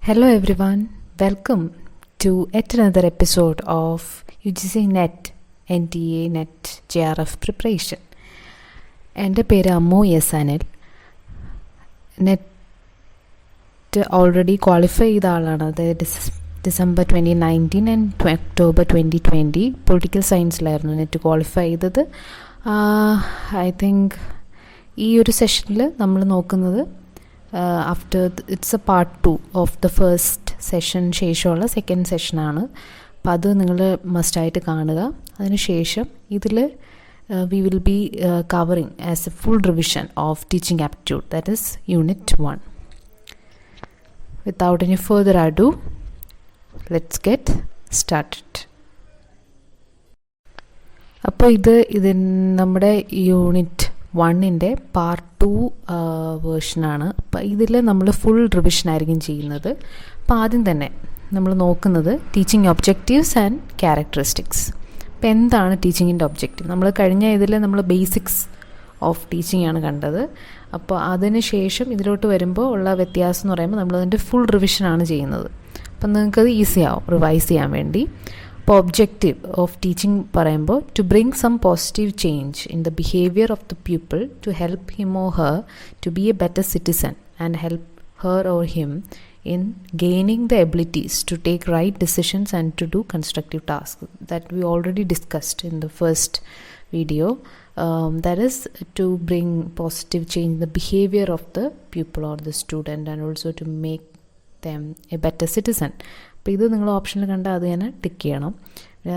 Hello everyone, welcome to yet another episode of UGC NET NTA NET JRF preparation. എൻ്റെ പേര് Ammu S Anil. NET already qualify ചെയ്ത ആളാണ്. അതായത് December 2019 and October 2020 political സയൻസിലായിരുന്നു NET qualify ചെയ്തത്. I think ഈ ഒരു സെഷനിൽ നമ്മൾ നോക്കുന്നത് after it's a part 2 of the first session ശേഷമുള്ള സെക്കൻഡ് സെഷനാണ്. അപ്പോൾ അത് നിങ്ങൾ മസ്റ്റായിട്ട് കാണുക. അതിനുശേഷം ഇതിൽ we will be covering as a full revision of teaching aptitude, that is unit 1. Without any further ado, let's get started. അപ്പോൾ ഇത് നമ്മുടെ യൂണിറ്റ് 1-ൻ്റെ പാർട്ട് 2 വേർഷനാണ്. അപ്പോൾ ഇതിൽ നമ്മൾ ഫുൾ റിവിഷൻ ആയിരിക്കും ചെയ്യുന്നത്. അപ്പോൾ ആദ്യം തന്നെ നമ്മൾ നോക്കുന്നത് ടീച്ചിങ് ഒബ്ജക്റ്റീവ്സ് ആൻഡ് ക്യാരക്ടറിസ്റ്റിക്സ്. അപ്പോൾ എന്താണ് ടീച്ചിങ്ങിൻ്റെ ഒബ്ജക്റ്റീവ്? നമ്മൾ കഴിഞ്ഞ ഇതിൽ നമ്മൾ ബേസിക്സ് ഓഫ് ടീച്ചിങ് ആണ് കണ്ടത്. അപ്പോൾ അതിന് ശേഷം ഇതിലോട്ട് വരുമ്പോൾ ഉള്ള വ്യത്യാസം എന്ന് പറയുമ്പോൾ നമ്മളതിൻ്റെ ഫുൾ റിവിഷനാണ് ചെയ്യുന്നത്. അപ്പം നിങ്ങൾക്കത് ഈസി ആവും റിവൈസ് ചെയ്യാൻ വേണ്ടി. അപ്പോൾ ഒബ്ജക്റ്റീവ് ഓഫ് ടീച്ചിങ് പറയുമ്പോൾ to bring some positive change in the behaviour of the people to help him or her to be a better citizen and help her or him in gaining the abilities to take right decisions and to do constructive tasks that we already discussed in the first video. That is to bring positive change in the behavior of the pupil or the student and also to make them a better citizen. അപ്പോൾ ഇത് നിങ്ങൾ ഓപ്ഷനിൽ കണ്ടാൽ അത് തന്നെ tick ചെയ്യണം.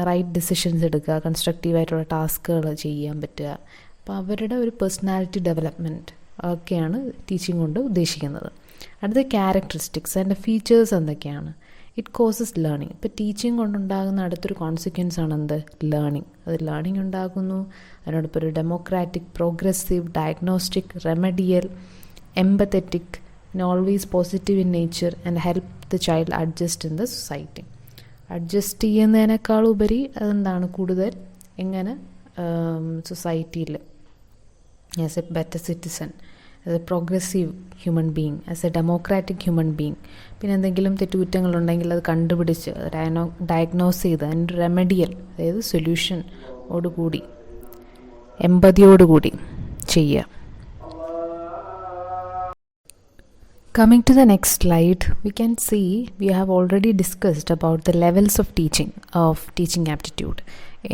Right decisions എടുക്കുക, കൺസ്ട്രക്റ്റീവായിട്ടുള്ള ടാസ്കുകൾ ചെയ്യാൻ പറ്റുക. അപ്പോൾ അവരുടെ ഒരു പേഴ്സണാലിറ്റി ഡെവലപ്മെൻറ്റ് ഒക്കെയാണ് ടീച്ചിങ് കൊണ്ട് ഉദ്ദേശിക്കുന്നത്. അടുത്ത ക്യാരക്ടറിസ്റ്റിക്സ് അതിൻ്റെ ഫീച്ചേഴ്സ് എന്തൊക്കെയാണ്? It causes learning. ഇപ്പോൾ ടീച്ചിങ് കൊണ്ടുണ്ടാകുന്ന അടുത്തൊരു കോൺസിക്വൻസ് ആണ് എന്ത്? ലേണിംഗ്. അത് ലേണിംഗ് ഉണ്ടാകുന്നു. അതിനോടൊപ്പം ഒരു democratic, progressive, diagnostic, remedial, empathetic, പിന്നെ always positive in nature and help the child adjust in the society. Adjust ചെയ്യുന്നതിനേക്കാൾ ഉപരി അതെന്താണ് കൂടുതൽ എങ്ങനെ സൊസൈറ്റിയിൽ as a better citizen, as a progressive human being, as a democratic human being. പിന്നെ എന്തെങ്കിലും തെറ്റുകുറ്റങ്ങളുണ്ടെങ്കിൽ അത് കണ്ടുപിടിച്ച് ഡയഗ്നോസ് ചെയ്ത് അതിൻ്റെ റെമഡിയൽ, അതായത് സൊല്യൂഷനോടുകൂടി എമ്പതിയോടുകൂടി ചെയ്യുക. Coming to the next slide, we can see we have already discussed about the levels of teaching aptitude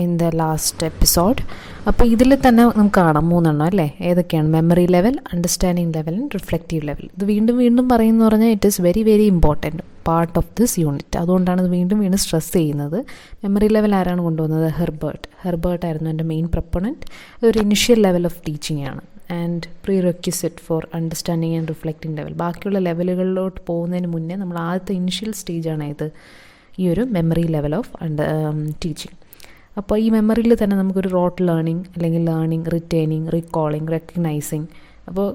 in the last episode. അപ്പോൾ ഇതിൽ തന്നെ നമുക്ക് കാണാം 3 എണ്ണം അല്ലേ? ഏതൊക്കെയാണ്? Memory level, understanding level and reflective level. ഇത് വീണ്ടും പറയുന്നു പറഞ്ഞാൽ it is very very important part of this unit. അതുകൊണ്ടാണ് ഇത് വീണ്ടും സ്ട്രെസ് ചെയ്യുന്നത്. മെമ്മറി ലെവൽ ആരാണ് കൊണ്ടുവന്നത്? ഹെർബർട്ട് ആയിരുന്നു എൻ്റെ മെയിൻ പ്രൊപ്പണൻറ്റ്. ഇതൊരു ഇനിഷ്യൽ ലെവൽ ഓഫ് ടീച്ചിങ് ആണ് and prerequisite for understanding and reflecting level. ബാക്കിയുള്ള ലെവലുകളിലോട്ട് പോകുന്നതിന് മുന്നേ നമ്മൾ ആദ്യത്തെ ഇനിഷ്യൽ സ്റ്റേജാണ് ഇത്, ഈ ഒരു മെമ്മറി ലെവൽ ഓഫ് ടീച്ചിങ്. അപ്പോൾ ഈ മെമ്മറിയിൽ തന്നെ നമുക്കൊരു റോട്ട് ലേണിംഗ് അല്ലെങ്കിൽ ലേണിംഗ്, റിറ്റെയിനിങ്, റീകോളിംഗ്, റെക്കഗ്നൈസിങ്. അപ്പോൾ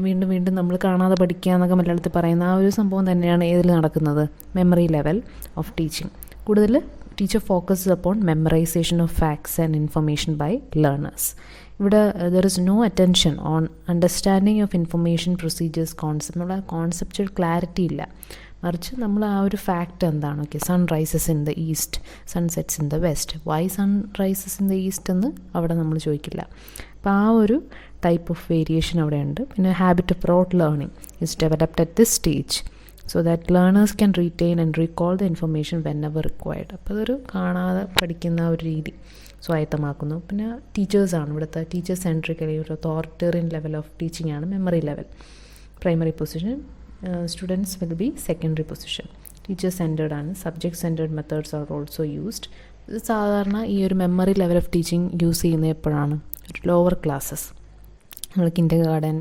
വീണ്ടും നമ്മൾ കാണാതെ പഠിക്കുക എന്നൊക്കെ മലയാളത്തിൽ പറയുന്ന ആ ഒരു സംഭവം തന്നെയാണ് ഏതിൽ നടക്കുന്നത്? Memory level of teaching. കൂടുതൽ teacher focuses upon memorization of facts and information by learners. ഇവിടെ there is no attention on understanding of information procedures concept. നമ്മുടെ കോൺസെപ്ച്വൽ ക്ലാരിറ്റി ഇല്ല. മറിച്ച് നമ്മൾ ആ ഒരു ഫാക്റ്റ് എന്താണ്? Okay, sun rises in the east, sun sets in the west. Why sun rises in the east എന്ന് അവിടെ നമ്മൾ ചോദിക്കില്ല. അപ്പോൾ ആ ഒരു ടൈപ്പ് ഓഫ് വേരിയേഷൻ അവിടെയുണ്ട്. പിന്നെ habit of rote learning is developed at this stage so that learners can retain and recall the information whenever required. അപ്പോൾ അതൊരു കാണാതെ പഠിക്കുന്ന ഒരു രീതി സ്വായത്തമാക്കുന്നു. പിന്നെ ടീച്ചേഴ്സാണ് ഇവിടുത്തെ ടീച്ചർ സെൻട്രിക് അല്ലെങ്കിൽ ഒരു അതോറിറ്റേറിയൻ ലെവൽ ഓഫ് ടീച്ചിങ് ആണ് memory level. Primary position, students will be secondary position. Teacher centred ആണ്. Subject centred methods are also used. ഇത് സാധാരണ ഈ ഒരു memory level of teaching use ചെയ്യുന്നത് എപ്പോഴാണ്? ഒരു ലോവർ ക്ലാസ്സസ്, നമ്മൾ കിൻഡർ ഗാർഡൻ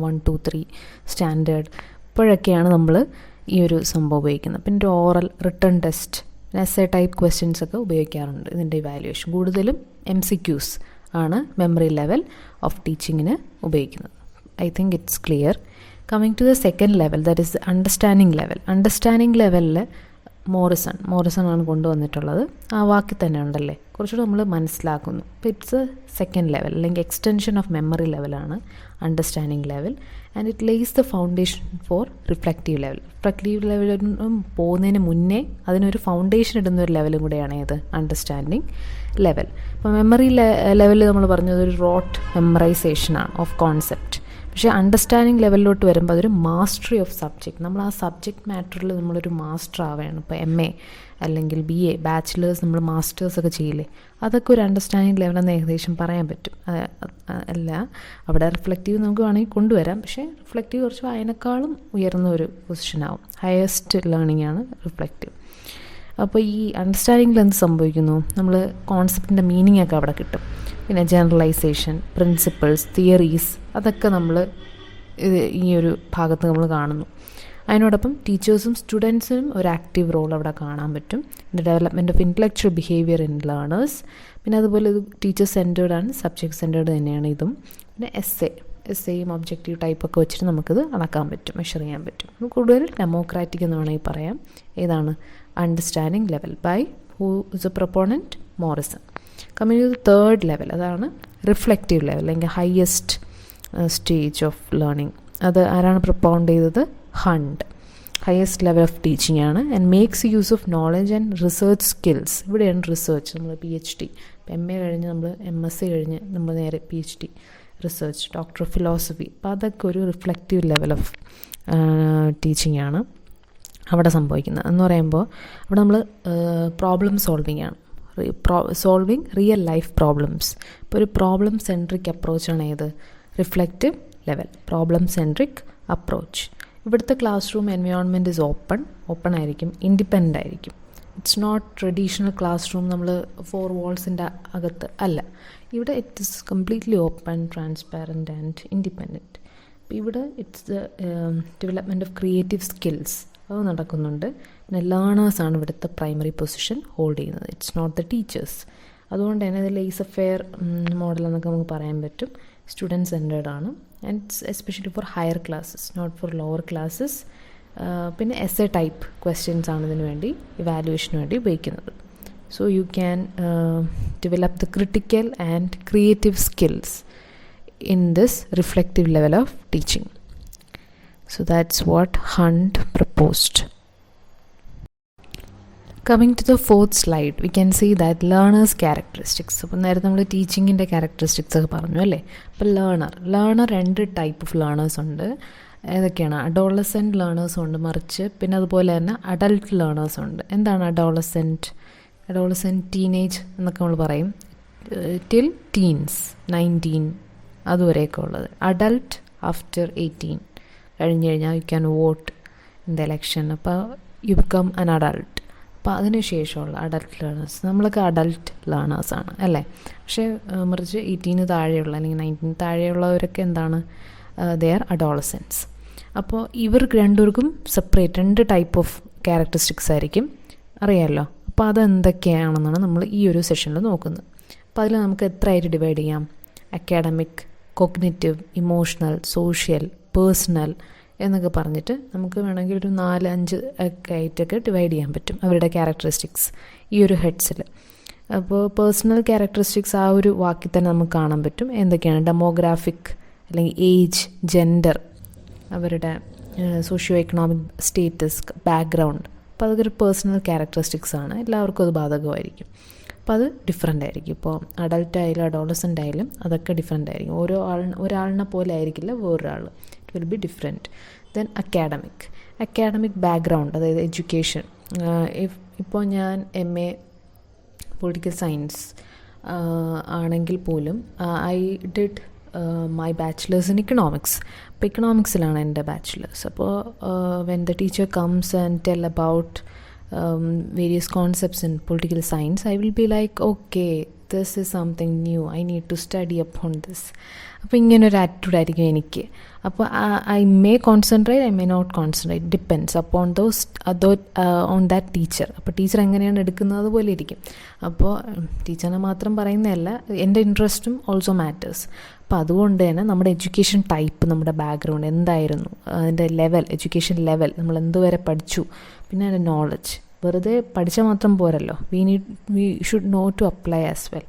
1, 2, 3 സ്റ്റാൻഡേർഡ്, ഇപ്പോഴൊക്കെയാണ് നമ്മൾ ഈ ഒരു സംഭവം ഉപയോഗിക്കുന്നത്. പിന്നെ ഒരു oral, return test, essay type questions ഒക്കെ ഉപയോഗിക്കാറുണ്ട് ഇതിൻ്റെ ഇവാലുവേഷൻ. കൂടുതലും MCQs ആണ് മെമ്മറി ലെവൽ ഓഫ് ടീച്ചിങ്ങിന് ഉപയോഗിക്കുന്നത്. I think it's clear. Coming to the second level, that is understanding level. Understanding ലെവലിൽ മോറിസൺ ആണ് കൊണ്ടുവന്നിട്ടുള്ളത്. ആ വാക്കിൽ തന്നെ ഉണ്ടല്ലേ, കുറച്ചുകൂടെ നമ്മൾ മനസ്സിലാക്കുന്നു. അപ്പോൾ ഇറ്റ്സ് എ സെക്കൻഡ് ലെവൽ അല്ലെങ്കിൽ എക്സ്റ്റൻഷൻ ഓഫ് മെമ്മറി ലെവലാണ് understanding level. And it lays the foundation for reflective level. Reflective ലെവലിനും പോകുന്നതിന് മുന്നേ അതിനൊരു ഫൗണ്ടേഷൻ ഇടുന്ന ഒരു ലെവലും കൂടെയാണ് ഇത് അണ്ടർസ്റ്റാൻഡിങ് ലെവൽ. അപ്പോൾ മെമ്മറി ലെവലിൽ നമ്മൾ പറഞ്ഞത് ഒരു റോട്ട് മെമ്മറൈസേഷനാണ് ഓഫ് കോൺസെപ്റ്റ്. പക്ഷേ അണ്ടർസ്റ്റാൻഡിങ് ലെവലിലോട്ട് വരുമ്പോൾ അതൊരു മാസ്റ്ററി ഓഫ് സബ്ജക്റ്റ്. നമ്മൾ ആ സബ്ജക്റ്റ് മാറ്ററിൽ നമ്മളൊരു മാസ്റ്റർ ആവുകയാണ്. ഇപ്പോൾ MA അല്ലെങ്കിൽ BA ബാച്ചിലേഴ്സ് നമ്മൾ മാസ്റ്റേഴ്സൊക്കെ ചെയ്യില്ലേ, അതൊക്കെ ഒരു അണ്ടർസ്റ്റാൻഡിങ് ലെവലെന്ന് ഏകദേശം പറയാൻ പറ്റും. അല്ല, അവിടെ റിഫ്ലക്റ്റീവ് നമുക്ക് വേണമെങ്കിൽ കൊണ്ടുവരാം, പക്ഷേ റിഫ്ലക്റ്റീവ് കുറച്ച് അതിനേക്കാളും ഉയർന്ന ഒരു പൊസിഷനാവും. ഹയസ്റ്റ് ലേണിംഗ് ആണ് റിഫ്ലക്റ്റീവ്. അപ്പോൾ ഈ അണ്ടർസ്റ്റാൻഡിങ്ങിൽ എന്ത് സംഭവിക്കുന്നു, നമ്മൾ കോൺസെപ്റ്റിൻ്റെ മീനിങ് ഒക്കെ അവിടെ കിട്ടും. പിന്നെ ജനറലൈസേഷൻ, പ്രിൻസിപ്പിൾസ്, തിയറീസ്, അതൊക്കെ നമ്മൾ ഈ ഒരു ഭാഗത്ത് നമ്മൾ കാണുന്നു. അതിനോടൊപ്പം ടീച്ചേഴ്സും സ്റ്റുഡൻസിനും ഒരു ആക്റ്റീവ് റോൾ അവിടെ കാണാൻ പറ്റും. പിന്നെ development of intellectual behaviour in learners. പിന്നെ അതുപോലെ ഇത് ടീച്ചർ സെൻറ്റേർഡ് ആണ്, സബ്ജക്ട് സെൻറ്റേർഡ് തന്നെയാണ് ഇതും. പിന്നെ എസ്സേയും ഒബ്ജക്റ്റീവ് ടൈപ്പൊക്കെ വെച്ചിട്ട് നമുക്കിത് അളക്കാൻ പറ്റും, മെഷർ ചെയ്യാൻ പറ്റും. കൂടുതൽ ഡെമോക്രാറ്റിക് എന്ന് വേണമെങ്കിൽ പറയാം. ഏതാണ് understanding level by who is a proponent Morrison. Coming to the third level, അതാണ് റിഫ്ലക്റ്റീവ് ലെവൽ അല്ലെങ്കിൽ ഹയസ്റ്റ് സ്റ്റേജ് ഓഫ് ലേണിംഗ്. അത് ആരാണ് പ്രൊപ്പൗണ്ട് ചെയ്തത്? Hunt. Highest level of teaching ആണ്. And makes use of knowledge and research skills. ഇവിടെയാണ് research. നമ്മൾ PhD, MA കഴിഞ്ഞ് നമ്മൾ MSc കഴിഞ്ഞ് നമ്മൾ നേരെ PhD, research, doctor of philosophy. അപ്പോൾ അതൊക്കെ ഒരു റിഫ്ലക്റ്റീവ് ലെവൽ ഓഫ് ടീച്ചിങ് ആണ് അവിടെ സംഭവിക്കുന്നത്. എന്ന് പറയുമ്പോൾ അവിടെ നമ്മൾ പ്രോബ്ലം സോൾവിങ് ആണ്, സോൾവിങ് റിയൽ ലൈഫ് പ്രോബ്ലംസ്. ഇപ്പോൾ ഒരു പ്രോബ്ലം സെൻട്രിക് അപ്രോച്ചാണ് ഏത്? Reflective level, problem centric approach. ഇവിടുത്തെ classroom environment is open ആയിരിക്കും, ഇൻഡിപെൻഡൻ്റ് ആയിരിക്കും. It's not traditional classroom, നമ്മൾ 4 വാൾസിൻ്റെ അകത്ത് അല്ല. ഇവിടെ it is completely open, transparent and independent. അപ്പോൾ ഇവിടെ it's the development of creative skills അത് നടക്കുന്നുണ്ട്. പിന്നെ ലേണേഴ്സാണ് ഇവിടുത്തെ പ്രൈമറി പൊസിഷൻ ഹോൾഡ് ചെയ്യുന്നത്. It's not the teachers. അതുകൊണ്ട് തന്നെ ഇത് ലേസ് ഫെയർ മോഡൽ എന്നൊക്കെ നമുക്ക് പറയാൻ പറ്റും. സ്റ്റുഡൻറ്റ് സെൻറ്റേർഡ് ആണ്. And it's especially for higher classes, not for lower classes. പിന്നെ എസ്സേ ടൈപ്പ് ക്വസ്റ്റ്യൻസ് ആണ് ഇതിനു വേണ്ടി, ഇവാലുവേഷന് വേണ്ടി ഉപയോഗിക്കുന്നത്. So you can develop the critical and creative skills in this reflective level of teaching. So that's what Hunt proposed. Coming to the fourth slide, we can see that learners characteristics. അപ്പോൾ നേരത്തെ നമ്മൾ ടീച്ചിങ്ങിൻ്റെ characteristics ഒക്കെ പറഞ്ഞു അല്ലേ. അപ്പോൾ learner 2 type of learners ഉണ്ട്. ഏതൊക്കെയാണ്? Adolescent learners ഉണ്ട്, മറിച്ച് പിന്നെ അതുപോലെ തന്നെ അഡൾട്ട് ലേണേഴ്സ് ഉണ്ട്. എന്താണ് അഡോളസെൻറ്റ്? ടീനേജ് എന്നൊക്കെ നമ്മൾ പറയും, ടിൽ ടീൻസ്, 19 അതുവരെയൊക്കെ ഉള്ളത്. അഡൾട്ട് ആഫ്റ്റർ 18 കഴിഞ്ഞ് കഴിഞ്ഞാൽ you can vote in the election. അപ്പോൾ യു ബിക്കം അൻ അഡൾട്ട്. അപ്പോൾ അതിന് ശേഷമുള്ള അഡൾട്ട് ലേണേഴ്സ്, നമ്മളൊക്കെ അഡൾട്ട് ലേണേഴ്സാണ് അല്ലേ. പക്ഷേ മറിച്ച് 18 താഴെയുള്ള അല്ലെങ്കിൽ 19 താഴെയുള്ളവരൊക്കെ എന്താണ്? They are Adolescence. അപ്പോൾ ഇവർക്ക് രണ്ടുപേർക്കും സെപ്പറേറ്റ് 2 ടൈപ്പ് ഓഫ് ക്യാരക്ടറിസ്റ്റിക്സ് ആയിരിക്കും, അറിയാമല്ലോ. അപ്പോൾ അതെന്തൊക്കെയാണെന്നാണ് നമ്മൾ ഈ ഒരു സെഷനിൽ നോക്കുന്നത്. അപ്പോൾ അതിൽ നമുക്ക് എത്രയായിട്ട് ഡിവൈഡ് ചെയ്യാം? Academic, cognitive, emotional, social, personal എന്നൊക്കെ പറഞ്ഞിട്ട് നമുക്ക് വേണമെങ്കിൽ ഒരു 4-5 ഒക്കെ ആയിട്ടൊക്കെ ഡിവൈഡ് ചെയ്യാൻ പറ്റും അവരുടെ ക്യാരക്ടറിസ്റ്റിക്സ് ഈ ഒരു ഹെഡ്സിൽ. അപ്പോൾ പേഴ്സണൽ ക്യാരക്ടറിസ്റ്റിക്സ് ആ ഒരു വാക്കിൽ തന്നെ നമുക്ക് കാണാൻ പറ്റും. എന്തൊക്കെയാണ്? ഡെമോഗ്രാഫിക് അല്ലെങ്കിൽ ഏജ്, ജെൻഡർ, അവരുടെ സോഷ്യോ എക്കണോമിക് സ്റ്റേറ്റസ്, ബാക്ക്ഗ്രൗണ്ട്. അപ്പോൾ അതൊക്കെ ഒരു പേഴ്സണൽ ക്യാരക്ടറിസ്റ്റിക്സ് ആണ്, എല്ലാവർക്കും അത് ബാധകമായിരിക്കും. അപ്പോൾ അത് ഡിഫറെൻ്റ് ആയിരിക്കും. ഇപ്പോൾ അഡൾട്ട് ആയാലും അഡോളസെൻ്റ് ആയാലും അതൊക്കെ ഡിഫറെൻ്റ് ആയിരിക്കും. ഒരാളിനെ പോലെ ആയിരിക്കില്ല വേറൊരാൾ, it will be different. Then academic background, അതായത് എഡ്യൂക്കേഷൻ. ഇപ്പോൾ ഞാൻ MA പൊളിറ്റിക്കൽ സയൻസ് ആണെങ്കിൽ പോലും I did my bachelors in economics. അപ്പോൾ ഇക്കണോമിക്സിലാണ് എൻ്റെ ബാച്ചിലേഴ്സ്. അപ്പോൾ when the teacher comes and tell about various concepts in political science, I will be like, okay, this is something new, I need to study upon this. അപ്പോൾ ഇങ്ങനൊരു attitude ആയിരിക്കും എനിക്ക്. അപ്പോൾ I may concentrate, I may not concentrate, depends upon on that teacher. അപ്പോൾ teacher എങ്ങനെയാണ് എടുക്കുന്നത് അതുപോലെ ഇരിക്കും. അപ്പോൾ ടീച്ചറിനെ മാത്രം പറയുന്നതല്ല, എൻ്റെ ഇൻട്രസ്റ്റും ഓൾസോ മാറ്റേഴ്സ്. അപ്പോൾ അതുകൊണ്ട് തന്നെ നമ്മുടെ എഡ്യൂക്കേഷൻ ടൈപ്പ്, നമ്മുടെ ബാക്ക്ഗ്രൗണ്ട് എന്തായിരുന്നു, അതിൻ്റെ ലെവൽ, എഡ്യൂക്കേഷൻ ലെവൽ, നമ്മൾ എന്തുവരെ പഠിച്ചു, പിന്നെ അതിൻ്റെ നോളജ്, വെറുതെ പഠിച്ചാൽ മാത്രം പോരല്ലോ, we should know to apply as well.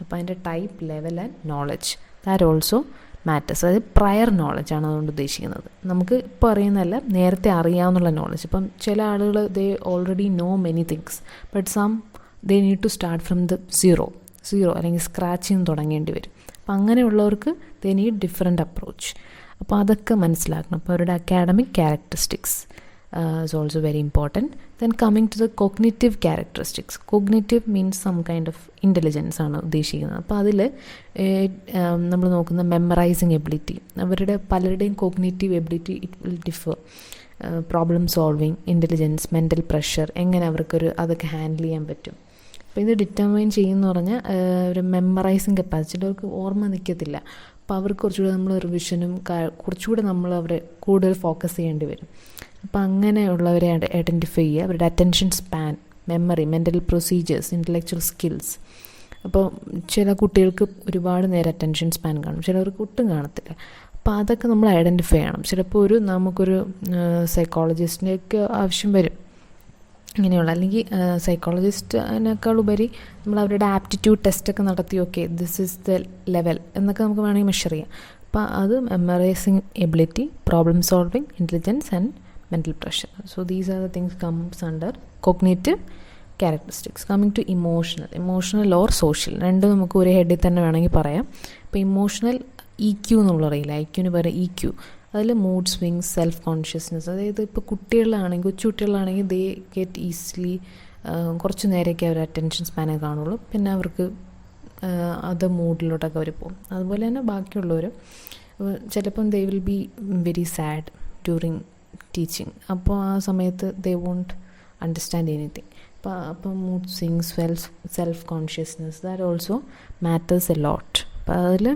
അപ്പോൾ അതിൻ്റെ type, level and knowledge that also matters. അതായത് പ്രയർ നോളജാണ് അതുകൊണ്ട് ഉദ്ദേശിക്കുന്നത്. നമുക്ക് ഇപ്പോൾ അറിയുന്നതല്ല, നേരത്തെ അറിയാവുന്നുള്ള നോളജ്. ഇപ്പം ചില ആളുകൾ they already know many things, but some they need to start from the zero അല്ലെങ്കിൽ സ്ക്രാച്ചിൽ നിന്ന് തുടങ്ങേണ്ടി വരും. അപ്പം അങ്ങനെയുള്ളവർക്ക് ദേ നീഡ് ഡിഫറെൻ്റ് അപ്രോച്ച്. അപ്പോൾ അതൊക്കെ മനസ്സിലാക്കണം. അപ്പോൾ അവരുടെ academic characteristics is also very important. Then coming to the cognitive characteristics. Cognitive means some kind of intelligence ആണ് ഉദ്ദേശിക്കുന്നത്. അപ്പോൾ അതിൽ നമ്മൾ നോക്കുന്ന മെമ്മറൈസിങ് എബിലിറ്റി, അവരുടെ പലരുടെയും cognitive ability it will differ. Problem solving, intelligence, mental pressure, എങ്ങനെ അവർക്കൊരു അതൊക്കെ ഹാൻഡിൽ ചെയ്യാൻ പറ്റും. അപ്പോൾ ഇത് ഡിറ്റർമൈൻ ചെയ്യുന്ന പറഞ്ഞാൽ ഒരു മെമ്മറൈസിങ് കപ്പാസിറ്റി, അവർക്ക് ഓർമ്മ നിൽക്കത്തില്ല. അപ്പോൾ അവർക്ക് കുറച്ചുകൂടെ നമ്മൾ റിവിഷനും കുറച്ചുകൂടെ നമ്മൾ അവരെ കൂടുതൽ ഫോക്കസ് ചെയ്യേണ്ടി വരും. അപ്പോൾ അങ്ങനെയുള്ളവരെ ഐഡൻറ്റിഫൈ ചെയ്യുക. അവരുടെ attention span, memory, mental procedures, intellectual skills. അപ്പോൾ ചില കുട്ടികൾക്ക് ഒരുപാട് നേരം അറ്റൻഷൻ സ്പാൻ കാണും, ചിലവർക്ക് ഒട്ടും കാണത്തില്ല. അപ്പോൾ അതൊക്കെ നമ്മൾ ഐഡൻറ്റിഫൈ ചെയ്യണം. ചിലപ്പോൾ നമുക്കൊരു സൈക്കോളജിസ്റ്റിൻ്റെയൊക്കെ ആവശ്യം വരും ഇങ്ങനെയുള്ള, അല്ലെങ്കിൽ സൈക്കോളജിസ്റ്റിനേക്കാൾ ഉപരി നമ്മൾ അവരുടെ ആപ്റ്റിറ്റ്യൂഡ് ടെസ്റ്റൊക്കെ നടത്തി, okay this is the level എന്നൊക്കെ നമുക്ക് വേണമെങ്കിൽ മെഷർ ചെയ്യാം. അപ്പോൾ അത് memorising ability, problem solving, intelligence and mental pressure. So these are the things comes under cognitive characteristics. Coming to emotional or social, രണ്ടും നമുക്ക് ഒരു ഹെഡിൽ തന്നെ വേണമെങ്കിൽ പറയാം. ഇപ്പോൾ ഇമോഷണൽ EQ എന്നുള്ള അറിയില്ല, IQന് പകരം EQ. അതിൽ മൂഡ് സ്വിങ്സ്, സെൽഫ് കോൺഷ്യസ്നെസ്. അതായത് ഇപ്പോൾ കുട്ടികളാണെങ്കിൽ, കൊച്ചു കുട്ടികളാണെങ്കിൽ ദേ ഗെറ്റ് ഈസിലി കുറച്ച് നേരമൊക്കെ അവർ അറ്റൻഷൻ സ്പാനെ കാണുള്ളൂ, പിന്നെ അവർക്ക് അത് മൂഡിലോട്ടൊക്കെ അവർ പോകും. അതുപോലെ തന്നെ ബാക്കിയുള്ളവർ ചിലപ്പം they will be very sad during teaching. അപ്പോൾ ആ സമയത്ത് ദേ വോണ്ട് അണ്ടർസ്റ്റാൻഡ് എനിത്തിങ്. അപ്പോൾ mood swings, self consciousness that also matters a lot. അപ്പോൾ അതിൽ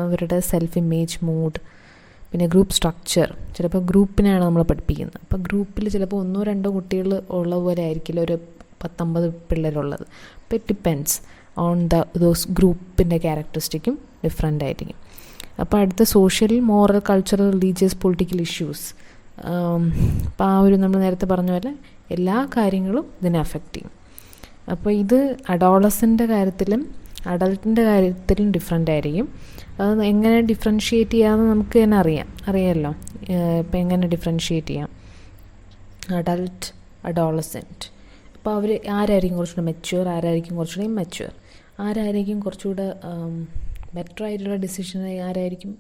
അവരുടെ സെൽഫ് ഇമേജ്, മൂഡ്, പിന്നെ ഗ്രൂപ്പ് സ്ട്രക്ചർ. ചിലപ്പോൾ ഗ്രൂപ്പിനെയാണ് നമ്മൾ പഠിപ്പിക്കുന്നത്. അപ്പോൾ ഗ്രൂപ്പിൽ ചിലപ്പോൾ 1-2 കുട്ടികൾ ഉള്ള പോലെ ആയിരിക്കില്ല ഒരു 10-50 പിള്ളേരുള്ളത്. അപ്പോൾ ഇറ്റ് ഡിപ്പെൻഡ്സ് ഓൺ ദോസ് ഗ്രൂപ്പിൻ്റെ ക്യാരക്ടറിസ്റ്റിക്കും ഡിഫറെൻ്റ് ആയിരിക്കും. അപ്പോൾ അടുത്ത social, moral, cultural, religious, political issues. അപ്പോൾ ആ ഒരു നമ്മൾ നേരത്തെ പറഞ്ഞ പോലെ എല്ലാ കാര്യങ്ങളും ഇതിനെ അഫക്റ്റ് ചെയ്യും. അപ്പോൾ ഇത് അഡോളസൻ്റെ കാര്യത്തിലും അഡൾട്ടിൻ്റെ കാര്യത്തിലും ഡിഫറെൻ്റ് ആയിരിക്കും. അത് എങ്ങനെ ഡിഫറൻഷ്യേറ്റ് ചെയ്യാമെന്ന് നമുക്ക് തന്നെ അറിയാമല്ലോ. ഇപ്പോൾ എങ്ങനെ ഡിഫറൻഷ്യേറ്റ് ചെയ്യാം അഡൾട്ട്, അഡോളസെൻറ്റ്. അപ്പോൾ അവർ ആരായിരിക്കും കുറച്ചുകൂടെ മെച്യൂർ, ആരായിരിക്കും കുറച്ചുകൂടെ ഇമ്മച്യൂർ, ആരായിരിക്കും കുറച്ചുകൂടെ ബെറ്റർ ആയിട്ടുള്ള ഡിസിഷൻ ആരായിരിക്കും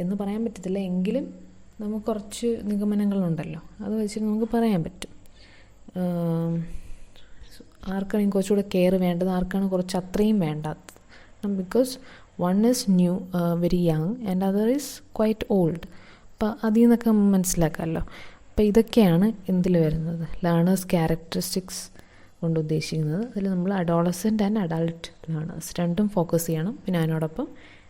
എന്ന് പറയാൻ പറ്റത്തില്ല. എങ്കിലും നമുക്ക് കുറച്ച് നിഗമനങ്ങളുണ്ടല്ലോ, അത് വെച്ചിട്ട് നമുക്ക് പറയാൻ പറ്റും ആർക്കാണെങ്കിൽ കുറച്ചുകൂടെ കെയർ വേണ്ടത്, ആർക്കാണ് കുറച്ച് അത്രയും വേണ്ടാത്തത്. Because one is new, very young, and other is quite old. അപ്പോൾ അതിൽ നിന്നൊക്കെ മനസ്സിലാക്കാമല്ലോ. അപ്പോൾ ഇതൊക്കെയാണ് എന്തിൽ വരുന്നത്, ലേണേഴ്സ് ക്യാരക്ടറിസ്റ്റിക്സ് കൊണ്ട് ഉദ്ദേശിക്കുന്നത്. അതിൽ നമ്മൾ അഡോളസെൻ്റ് ആൻഡ് അഡൾട്ട് ലേണേഴ്സ് രണ്ടും ഫോക്കസ് ചെയ്യണം. പിന്നെ അതിനോടൊപ്പം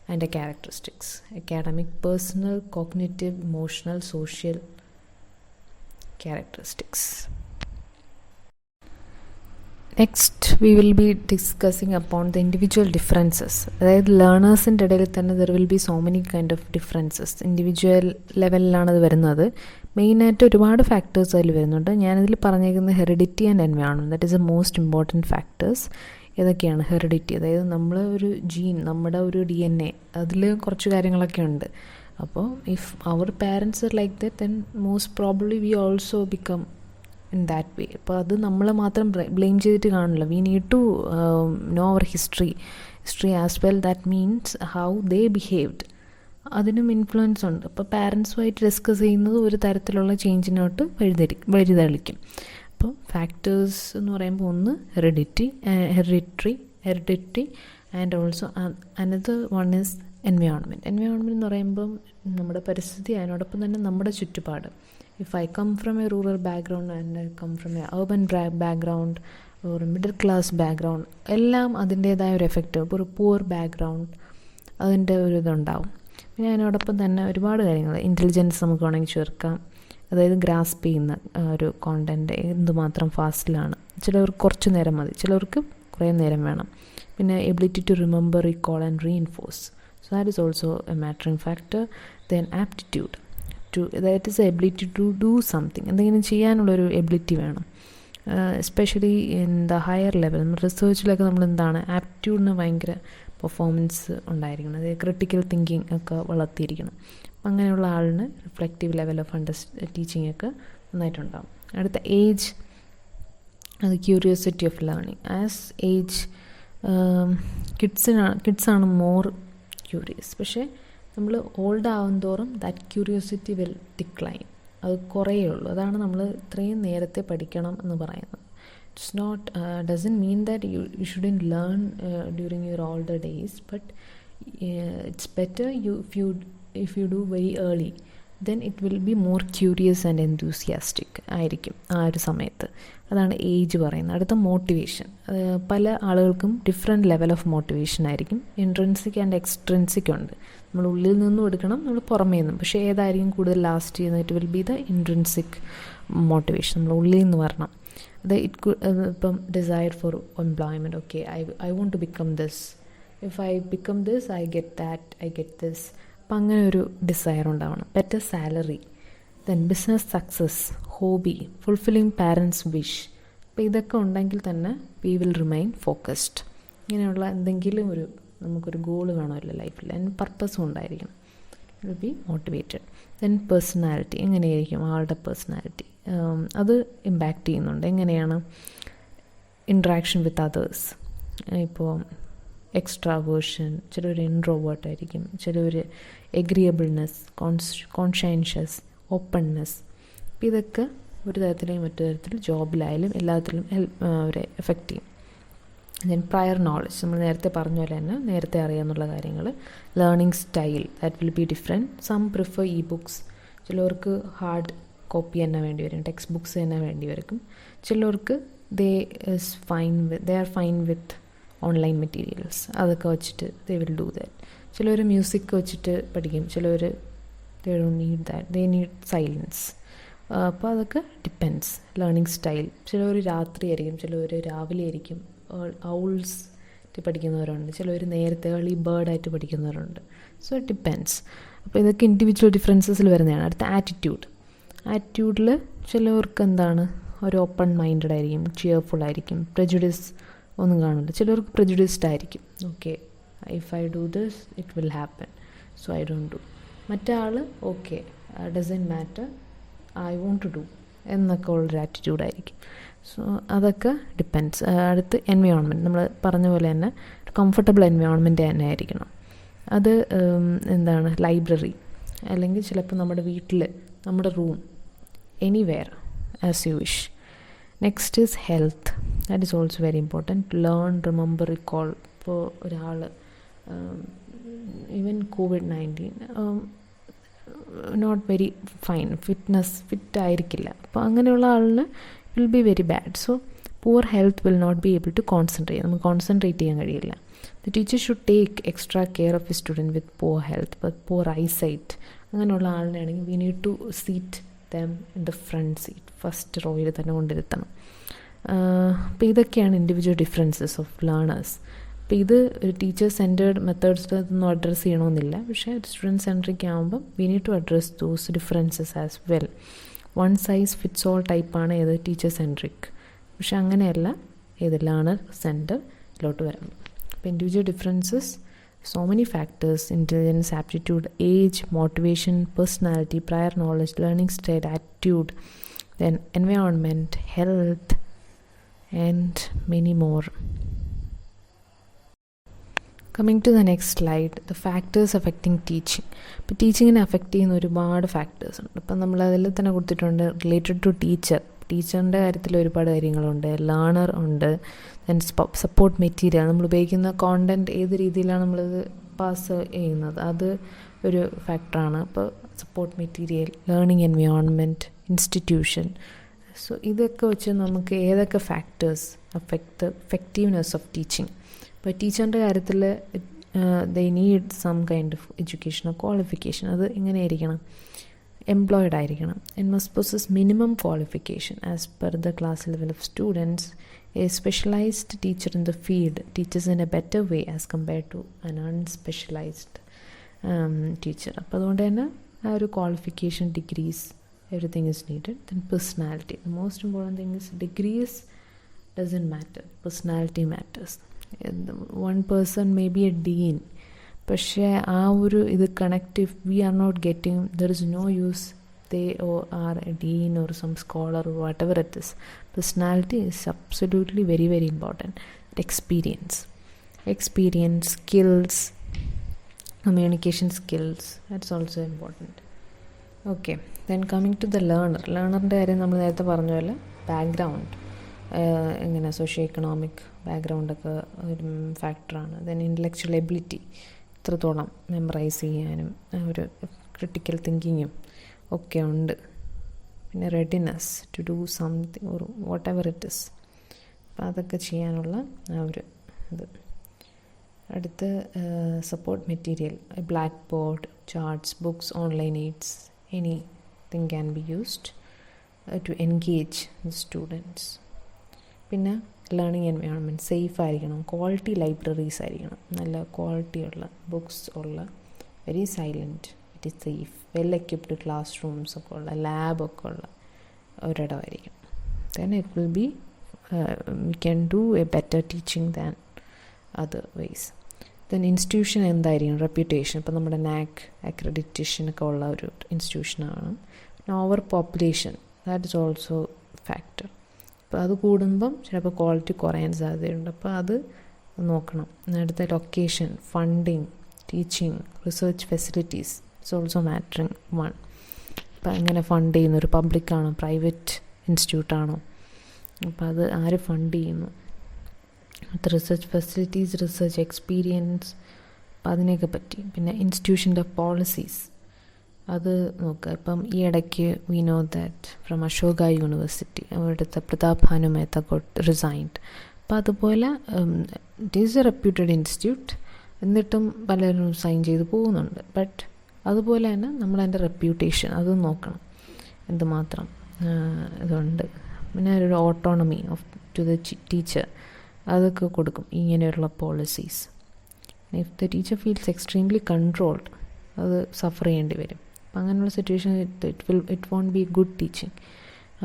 അതിൻ്റെ characteristics, academic, personal, cognitive, emotional, social characteristics. Next we will be discussing upon the individual differences. അതായത് ലേണേഴ്സിൻ്റെ ഇടയിൽ തന്നെ there will be so many kind of differences. Individual ലെവലിലാണ് അത് വരുന്നത്. മെയിനായിട്ട് ഒരുപാട് ഫാക്ടേഴ്സ് അതിൽ വരുന്നുണ്ട്. ഞാനതിൽ പറഞ്ഞേക്കുന്നത് heredity and environment, that is A most important factors. ഏതൊക്കെയാണ് ഹെറിഡിറ്റി, അതായത് നമ്മൾ ഒരു ജീൻ, നമ്മുടെ ഒരു DNA, അതിൽ കുറച്ച് കാര്യങ്ങളൊക്കെ ഉണ്ട്. അപ്പോൾ if our parents are like that, then most probably we also become in that way. അപ്പോൾ അത് നമ്മൾ മാത്രം ബ്ലെയിം ചെയ്തിട്ട് കാണില്ല. We need to know our history as well. That means how they behaved, അതിനും ഇൻഫ്ലുവൻസ് ഉണ്ട്. അപ്പോൾ പാരൻസുമായിട്ട് ഡിസ്കസ് ചെയ്യുന്നത് ഒരു തരത്തിലുള്ള ചേഞ്ചിനോട്ട് വഴിതെളിക്കും. അപ്പോൾ ഫാക്ടേഴ്സ് എന്ന് പറയുമ്പോൾ ഒന്ന് heredity and also another one is environment. Environment എന്ന് പറയുമ്പം നമ്മുടെ പരിസ്ഥിതി, അതിനോടൊപ്പം തന്നെ നമ്മുടെ ചുറ്റുപാട്. If I come from a rural background and I come from a urban background ഒരു മിഡിൽ ക്ലാസ് ബാക്ക്ഗ്രൗണ്ട്, എല്ലാം അതിൻ്റേതായ ഒരു എഫക്റ്റ്. ഇപ്പോൾ ഒരു പൂവർ ബാക്ക്ഗ്രൗണ്ട്, അതിൻ്റെ ഒരു ഇതുണ്ടാവും. പിന്നെ അതിനോടൊപ്പം തന്നെ ഒരുപാട് കാര്യങ്ങൾ, ഇൻ്റലിജൻസ് നമുക്ക് വേണമെങ്കിൽ ചേർക്കാം. അതായത് ഗ്രാസ്പ് ചെയ്യുന്ന ഒരു കോണ്ടൻറ്റ് എന്തുമാത്രം ഫാസ്റ്റിലാണ്. ചിലവർക്ക് കുറച്ച് നേരം മതി, ചിലവർക്ക് കുറേ നേരം വേണം. പിന്നെ ability to remember, recall and reinforce, so that is also a mattering factor. Then aptitude, that is ability to do something, എന്തെങ്കിലും ചെയ്യാനുള്ളൊരു എബിലിറ്റി വേണം. Especially in the higher level. റിസർച്ചിലൊക്കെ നമ്മൾ എന്താണ് ആപ്റ്റ്റ്യൂഡിന് ഭയങ്കര പെർഫോമൻസ് ഉണ്ടായിരിക്കണം, അതായത് ക്രിട്ടിക്കൽ തിങ്കിങ് ഒക്കെ വളർത്തിയിരിക്കണം. അങ്ങനെയുള്ള ആളിന് റിഫ്ലെക്റ്റീവ് ലെവൽ ഓഫ് ടീച്ചിങ് ഒക്കെ നന്നായിട്ടുണ്ടാകും. അടുത്ത ഏജ്, അത് curiosity of learning. As age കിഡ്സാണ് മോർ ക്യൂരിയസ്. പക്ഷേ നമ്മൾ ഓൾഡ് ആവും തോറും ദാറ്റ് ക്യൂരിയോസിറ്റി വിൽ ഡിക്ലൈൻ, അത് കുറയുള്ളൂ. അതാണ് നമ്മൾ ഇത്രയും നേരത്തെ പഠിക്കണം എന്ന് പറയുന്നത്. It's not doesn't mean that you shouldn't learn during your older days, but it's better if you do very early, then it will be more curious and enthusiastic ആയിരിക്കും ആ ഒരു സമയത്ത്. അതാണ് ഏജ് പറയുന്നത്. അടുത്ത മോട്ടിവേഷൻ. പല ആളുകൾക്കും ഡിഫറെൻറ്റ് ലെവൽ ഓഫ് മോട്ടിവേഷൻ ആയിരിക്കും. ഇൻട്രൻസിക് ആൻഡ് എക്സ്ട്രൻസിക് ഉണ്ട്. നമ്മൾ ഉള്ളിൽ നിന്നും എടുക്കണം, നമ്മൾ പുറമേ നിന്നും. പക്ഷേ ഏതായിരിക്കും കൂടുതൽ ലാസ്റ്റ് ചെയ്യുന്നത്? It will be the intrinsic motivation, നമ്മൾ ഉള്ളിൽ നിന്ന് വരണം. അത് ഇപ്പം desire for employment. Okay, I want to become this, if I become this I get that, I get this. അപ്പം അങ്ങനെ ഒരു ഡിസയർ ഉണ്ടാവണം. Better salary, then business success, hobby, fulfilling parents wish. അപ്പോൾ ഇതൊക്കെ ഉണ്ടെങ്കിൽ തന്നെ വി വിൽ റിമൈൻ ഫോക്കസ്ഡ്. ഇങ്ങനെയുള്ള എന്തെങ്കിലും നമുക്കൊരു ഗോൾ വേണമല്ലോ ലൈഫിൽ, അതിന് പർപ്പസും ഉണ്ടായിരിക്കണം. Will be motivated. Then personality, എങ്ങനെയായിരിക്കും ആളുടെ പേഴ്സണാലിറ്റി, അത് ഇമ്പാക്റ്റ് ചെയ്യുന്നുണ്ട്. എങ്ങനെയാണ് ഇൻട്രാക്ഷൻ വിത്ത് അതേഴ്സ്. ഇപ്പോൾ എക്സ്ട്രാവേർഷൻ, ചിലർ ഇൻട്രോവേർട്ടായിരിക്കും, ചിലർ എഗ്രിയബിൾനെസ്, കോൺഷ്യൻഷ്യസ്, ഓപ്പൺനെസ്. അപ്പോൾ ഇതൊക്കെ ഒരു തരത്തിലും മറ്റു തരത്തിലും ജോബിലായാലും എല്ലാത്തിലും അവരെ എഫക്റ്റ് ചെയ്യും. ദെൻ പ്രയർ നോളജ്, നമ്മൾ നേരത്തെ പറഞ്ഞ പോലെ തന്നെ നേരത്തെ അറിയാമെന്നുള്ള കാര്യങ്ങൾ. Learning style, that will be different. Some prefer e books, ചിലവർക്ക് ഹാർഡ് കോപ്പി തന്നെ വേണ്ടി വരും, ടെക്സ്റ്റ് ബുക്സ് തന്നെ വേണ്ടി വരും. ചിലവർക്ക് they are fine with online materials, അതൊക്കെ വെച്ചിട്ട് ദേ വിൽ ഡു ദാറ്റ്. ചിലർ മ്യൂസിക് വെച്ചിട്ട് പഠിക്കും, ചിലർ they don't need that, they need silence. അപ്പോൾ അതൊക്കെ ഡിപ്പെൻസ് ലേണിംഗ് സ്റ്റൈൽ. ചിലർ രാത്രി ആയിരിക്കും, ചിലർ രാവിലെ ആയിരിക്കും. ഔൾസ് പഠിക്കുന്നവരുണ്ട്, ചിലർ നേരത്തെ ഏർലി ബേർഡായിട്ട് പഠിക്കുന്നവരുണ്ട്. So it depends. അപ്പോൾ ഇതൊക്കെ ഇൻഡിവിജ്വൽ ഡിഫറൻസസിൽ വരുന്നതാണ്. അടുത്ത ആറ്റിറ്റ്യൂഡിൽ ചിലവർക്ക് എന്താണ് ഒരു ഓപ്പൺ മൈൻഡഡ് ആയിരിക്കും, ചിയർഫുൾ ആയിരിക്കും, പ്രെജുഡിസ് ഒന്നും കാണില്ല. ചിലർക്ക് പ്രെജുഡിസ്ഡ് ആയിരിക്കും. Okay, if I do this it will happen, so I don't do. മറ്റേ ആൾ okay, doesn't matter, I want to do എന്നൊക്കെ ഉള്ളൊരു ആറ്റിറ്റ്യൂഡായിരിക്കും. സോ അതൊക്കെ ഡിപ്പെൻസ്. അടുത്ത് എൻവയോൺമെൻറ്റ്, നമ്മൾ പറഞ്ഞ പോലെ തന്നെ ഒരു കംഫർട്ടബിൾ എൻവയോൺമെൻറ്റ് തന്നെ ആയിരിക്കണം. അത് എന്താണ് ലൈബ്രറി, അല്ലെങ്കിൽ ചിലപ്പോൾ നമ്മുടെ വീട്ടിൽ, നമ്മുടെ room, anywhere as you wish. Next is health, that is also very important. Learn, remember, recall. ഇപ്പോൾ ഒരാൾ even COVID-19 not very fine, ഫിറ്റായിരിക്കില്ല. അപ്പോൾ അങ്ങനെയുള്ള ആളിന് will be very bad. So poor health will not be able to concentrate, നമുക്ക് concentrate ചെയ്യാൻ കഴിയില്ല. The teacher should take extra care of a student with poor health, but poor eyesight. അങ്ങനെയുള്ള ആളിനാണെങ്കിൽ we need to seat them in the front seat, first റോയിൽ തന്നെ കൊണ്ടിരുത്തണം. അപ്പോൾ ഇതൊക്കെയാണ് ഇൻഡിവിജ്വൽ ഡിഫറൻസസ് ഓഫ് ലേണേഴ്സ്. അപ്പോൾ ഇത് ഒരു ടീച്ചർ സെൻറ്റേർഡ് മെത്തേഡ്സിലൊന്നും അഡ്രസ്സ് ചെയ്യണമെന്നില്ല, പക്ഷേ ഒരു സ്റ്റുഡൻറ്റ് സെൻട്രിക് ആകുമ്പം we need to address those differences as well. One size fits all ടൈപ്പാണ് ഏത് ടീച്ചർ സെൻട്രിക്, പക്ഷെ അങ്ങനെയല്ല ഏത് ലേണർ സെൻറ്ററിലോട്ട് വരണം. അപ്പോൾ individual differences, so many factors: intelligence, aptitude, age, motivation, personality, prior knowledge, learning style, attitude, then environment, health, and many more. Coming to the next slide, the factors affecting teaching. ഇപ്പോൾ ടീച്ചിങ്ങിനെ affect ചെയ്യുന്ന ഒരുപാട് factors ഉണ്ട്. ഇപ്പം നമ്മൾ അതിൽ തന്നെ കൊടുത്തിട്ടുണ്ട് related to ടീച്ചറിൻ്റെ കാര്യത്തിൽ ഒരുപാട് കാര്യങ്ങളുണ്ട്. ലേണർ ഉണ്ട്, ദെൻ സപ്പോർട്ട് മെറ്റീരിയൽ, നമ്മൾ ഉപയോഗിക്കുന്ന കോണ്ടൻറ്റ് ഏത് രീതിയിലാണ് നമ്മളിത് പാസ് ചെയ്യുന്നത്, അത് ഒരു ഫാക്ടറാണ്. അപ്പോൾ support material, learning environment, institution. So ഇതൊക്കെ വെച്ച് നമുക്ക് ഏതൊക്കെ factors affect the effectiveness of teaching. ഇപ്പോൾ ടീച്ചറിൻ്റെ കാര്യത്തിൽ they need some kind of എഡ്യൂക്കേഷനോ ക്വാളിഫിക്കേഷൻ. അത് എങ്ങനെയായിരിക്കണം? എംപ്ലോയിഡ് ആയിരിക്കണം. And must possess minimum qualification as per the class level of students. A specialised teacher in the field teaches in a better way as compared to an unspecialised teacher. അപ്പോൾ അതുകൊണ്ട് തന്നെ ആ ഒരു qualification, degrees everything is needed. Then personality. The most important thing is degrees doesn't matter. Personality matters. One person may be a dean, പക്ഷേ ആ ഒരു ഇത് connect if we are not getting there is no use they are a dean or some scholar or whatever it is. Personality is absolutely very, very important. Experience, skills, communication skills, that's also important. Okay, then coming to the ലേണറിൻ്റെ കാര്യം നമ്മൾ നേരത്തെ പറഞ്ഞ പോലെ background എങ്ങനെ socio economic ബാക്ക്ഗ്രൗണ്ടൊക്കെ ഒരു ഫാക്ടറാണ്. Then intellectual ability, എത്രത്തോളം മെമ്മറൈസ് ചെയ്യാനും ഒരു ക്രിട്ടിക്കൽ തിങ്കിങ്ങും ഒക്കെ ഉണ്ട്. പിന്നെ readiness to do something or whatever it is, അപ്പം അതൊക്കെ ചെയ്യാനുള്ള ആ ഒരു ഇത്. അടുത്ത് support material, black board, charts, books, online aids, anything can be used to engage the students. പിന്നെ ലേണിംഗ് എൻവയോൺമെൻറ്റ് സേഫ് ആയിരിക്കണം, ക്വാളിറ്റി ലൈബ്രറീസ് ആയിരിക്കണം, നല്ല ക്വാളിറ്റിയുള്ള ബുക്സ് ഉള്ള, very silent, very safe, well equipped class rooms ഒക്കെ ഉള്ള, ലാബൊക്കെ ഉള്ള ഒരിടമായിരിക്കും. Then it will be we can do a better teaching than other ways. Then institution എന്തായിരിക്കും, റെപ്യൂട്ടേഷൻ. ഇപ്പം നമ്മുടെ നാക് അക്രഡിറ്റേഷനൊക്കെ ഉള്ള ഒരു ഇൻസ്റ്റിറ്റ്യൂഷനാണ്. Over population, that is also factor. അപ്പോൾ അത് കൂടുമ്പം ചിലപ്പോൾ ക്വാളിറ്റി കുറയാൻ സാധ്യതയുണ്ട്. അപ്പോൾ അത് നോക്കണം. അടുത്ത location, funding, teaching, research facilities it's also mattering one. അപ്പോൾ എങ്ങനെ ഫണ്ട് ചെയ്യുന്നു, ഒരു പബ്ലിക്കാണോ പ്രൈവറ്റ് ഇൻസ്റ്റിറ്റ്യൂട്ടാണോ, അപ്പോൾ അത് ആര് ഫണ്ട് ചെയ്യുന്നു, അടുത്ത റിസർച്ച് ഫെസിലിറ്റീസ്, റിസർച്ച് എക്സ്പീരിയൻസ്, അപ്പോൾ അതിനെയൊക്കെ പറ്റി. പിന്നെ ഇൻസ്റ്റിറ്റ്യൂഷൻ്റെ പോളിസീസ് അത് നോക്കുക. ഇപ്പം ഈ ഇടയ്ക്ക് we know that from Ashoka university അവിടുത്തെ പ്രതാപ് ഭാനു മേത്ത ഗോട്ട് റിസൈൻഡ്. അപ്പം അതുപോലെ it is A reputed institute, എന്നിട്ടും പലരും സൈൻ ചെയ്ത് പോകുന്നുണ്ട്. ബട്ട് അതുപോലെ തന്നെ നമ്മളതിൻ്റെ റെപ്യൂട്ടേഷൻ അത് നോക്കണം, എന്തുമാത്രം ഇതുണ്ട്. പിന്നെ ഒരു autonomy of to the teacher അതൊക്കെ കൊടുക്കും ഇങ്ങനെയുള്ള policies. If the teacher feels extremely controlled അത് സഫർ ചെയ്യേണ്ടി വരും. അപ്പം അങ്ങനെയുള്ള situation it won't be good teaching.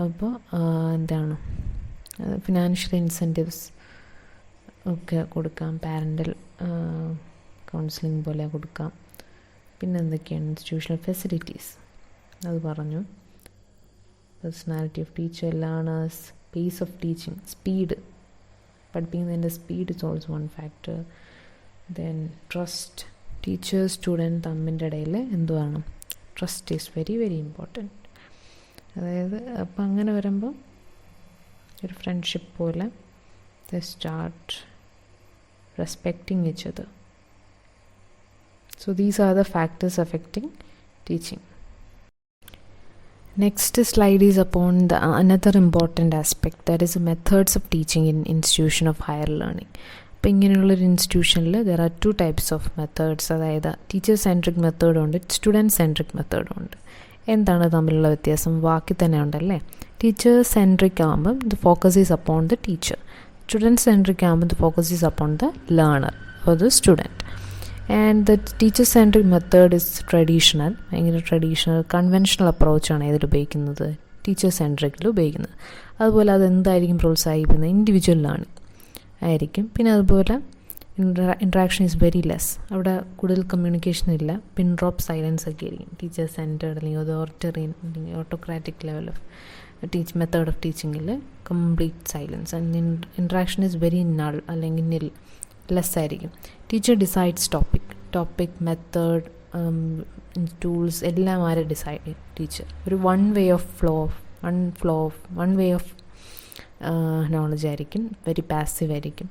അപ്പോൾ എന്താണ് ഫിനാൻഷ്യൽ ഇൻസെൻറ്റീവ്സ് ഒക്കെ കൊടുക്കാം, പാരൻ്റൽ കൗൺസിലിംഗ് പോലെ കൊടുക്കാം. പിന്നെ എന്തൊക്കെയാണ് ഇൻസ്റ്റിറ്റ്യൂഷണൽ ഫെസിലിറ്റീസ് അത് പറഞ്ഞു. Personality of teacher, learners, pace of teaching, speed, പഠിപ്പിക്കുന്നതിൻ്റെ speed is also one factor. Then trust, teacher student തമ്മിൻ്റെ ഇടയിൽ എന്തുവാണ്, trust is very very important. അതായത് അപ്പം അങ്ങനെ വരുമ്പോൾ ഒരു ഫ്രണ്ട്ഷിപ്പ് പോലെ they start respecting each other. So these are the factors affecting teaching. Next slide is upon the another important aspect, that is the methods of teaching in institution of higher learning. അപ്പോൾ ഇങ്ങനെയുള്ളൊരു ഇൻസ്റ്റിറ്റ്യൂഷനിൽ there are two types of methods, അതായത് teacher centric method ഉണ്ട്, student centric മെത്തേഡും ഉണ്ട്. എന്താണ് തമ്മിലുള്ള വ്യത്യാസം? വാക്കി തന്നെ ഉണ്ടല്ലേ. ടീച്ചർ സെൻട്രിക് ആകുമ്പം the focus is upon the teacher, student centric ആകുമ്പോൾ the focus is upon the learner or the student. And the teacher centric method is traditional, ഭയങ്കര ട്രഡീഷണൽ കൺവെൻഷണൽ അപ്രോച്ചാണ് ഇതിൽ ഉപയോഗിക്കുന്നത്, ടീച്ചർ സെൻട്രിക്കിൽ ഉപയോഗിക്കുന്നത്. അതുപോലെ അതെന്തായിരിക്കും പ്രോത്സാഹിപ്പിക്കുന്നത്? ഇൻഡിവിജ്വൽ ലേണിംഗ് ആയിരിക്കും. പിന്നെ അതുപോലെ ഇൻട്രാക്ഷൻ ഈസ് വെരി ലെസ്, അവിടെ കൂടുതൽ കമ്മ്യൂണിക്കേഷൻ ഇല്ല, പിൻ ഡ്രോപ്പ് സൈലൻസ് ഒക്കെ ആയിരിക്കും. ടീച്ചർ സെൻറ്റേഡ് അല്ലെങ്കിൽ അതോറിറ്ററിയൻ അല്ലെങ്കിൽ autocratic level of method of ടീച്ചിങ്ങിൽ complete silence and interaction is very null അല്ലെങ്കിൽ നിൽ, ലെസ് ആയിരിക്കും. Teacher decides topic method tools എല്ലാം ആരെ ഡിസൈഡ് ചെയ്യും? ടീച്ചർ. ഒരു വൺ വേ ഓഫ് നോളജ് ആയിരിക്കും, വെരി പാസീവ് ആയിരിക്കും.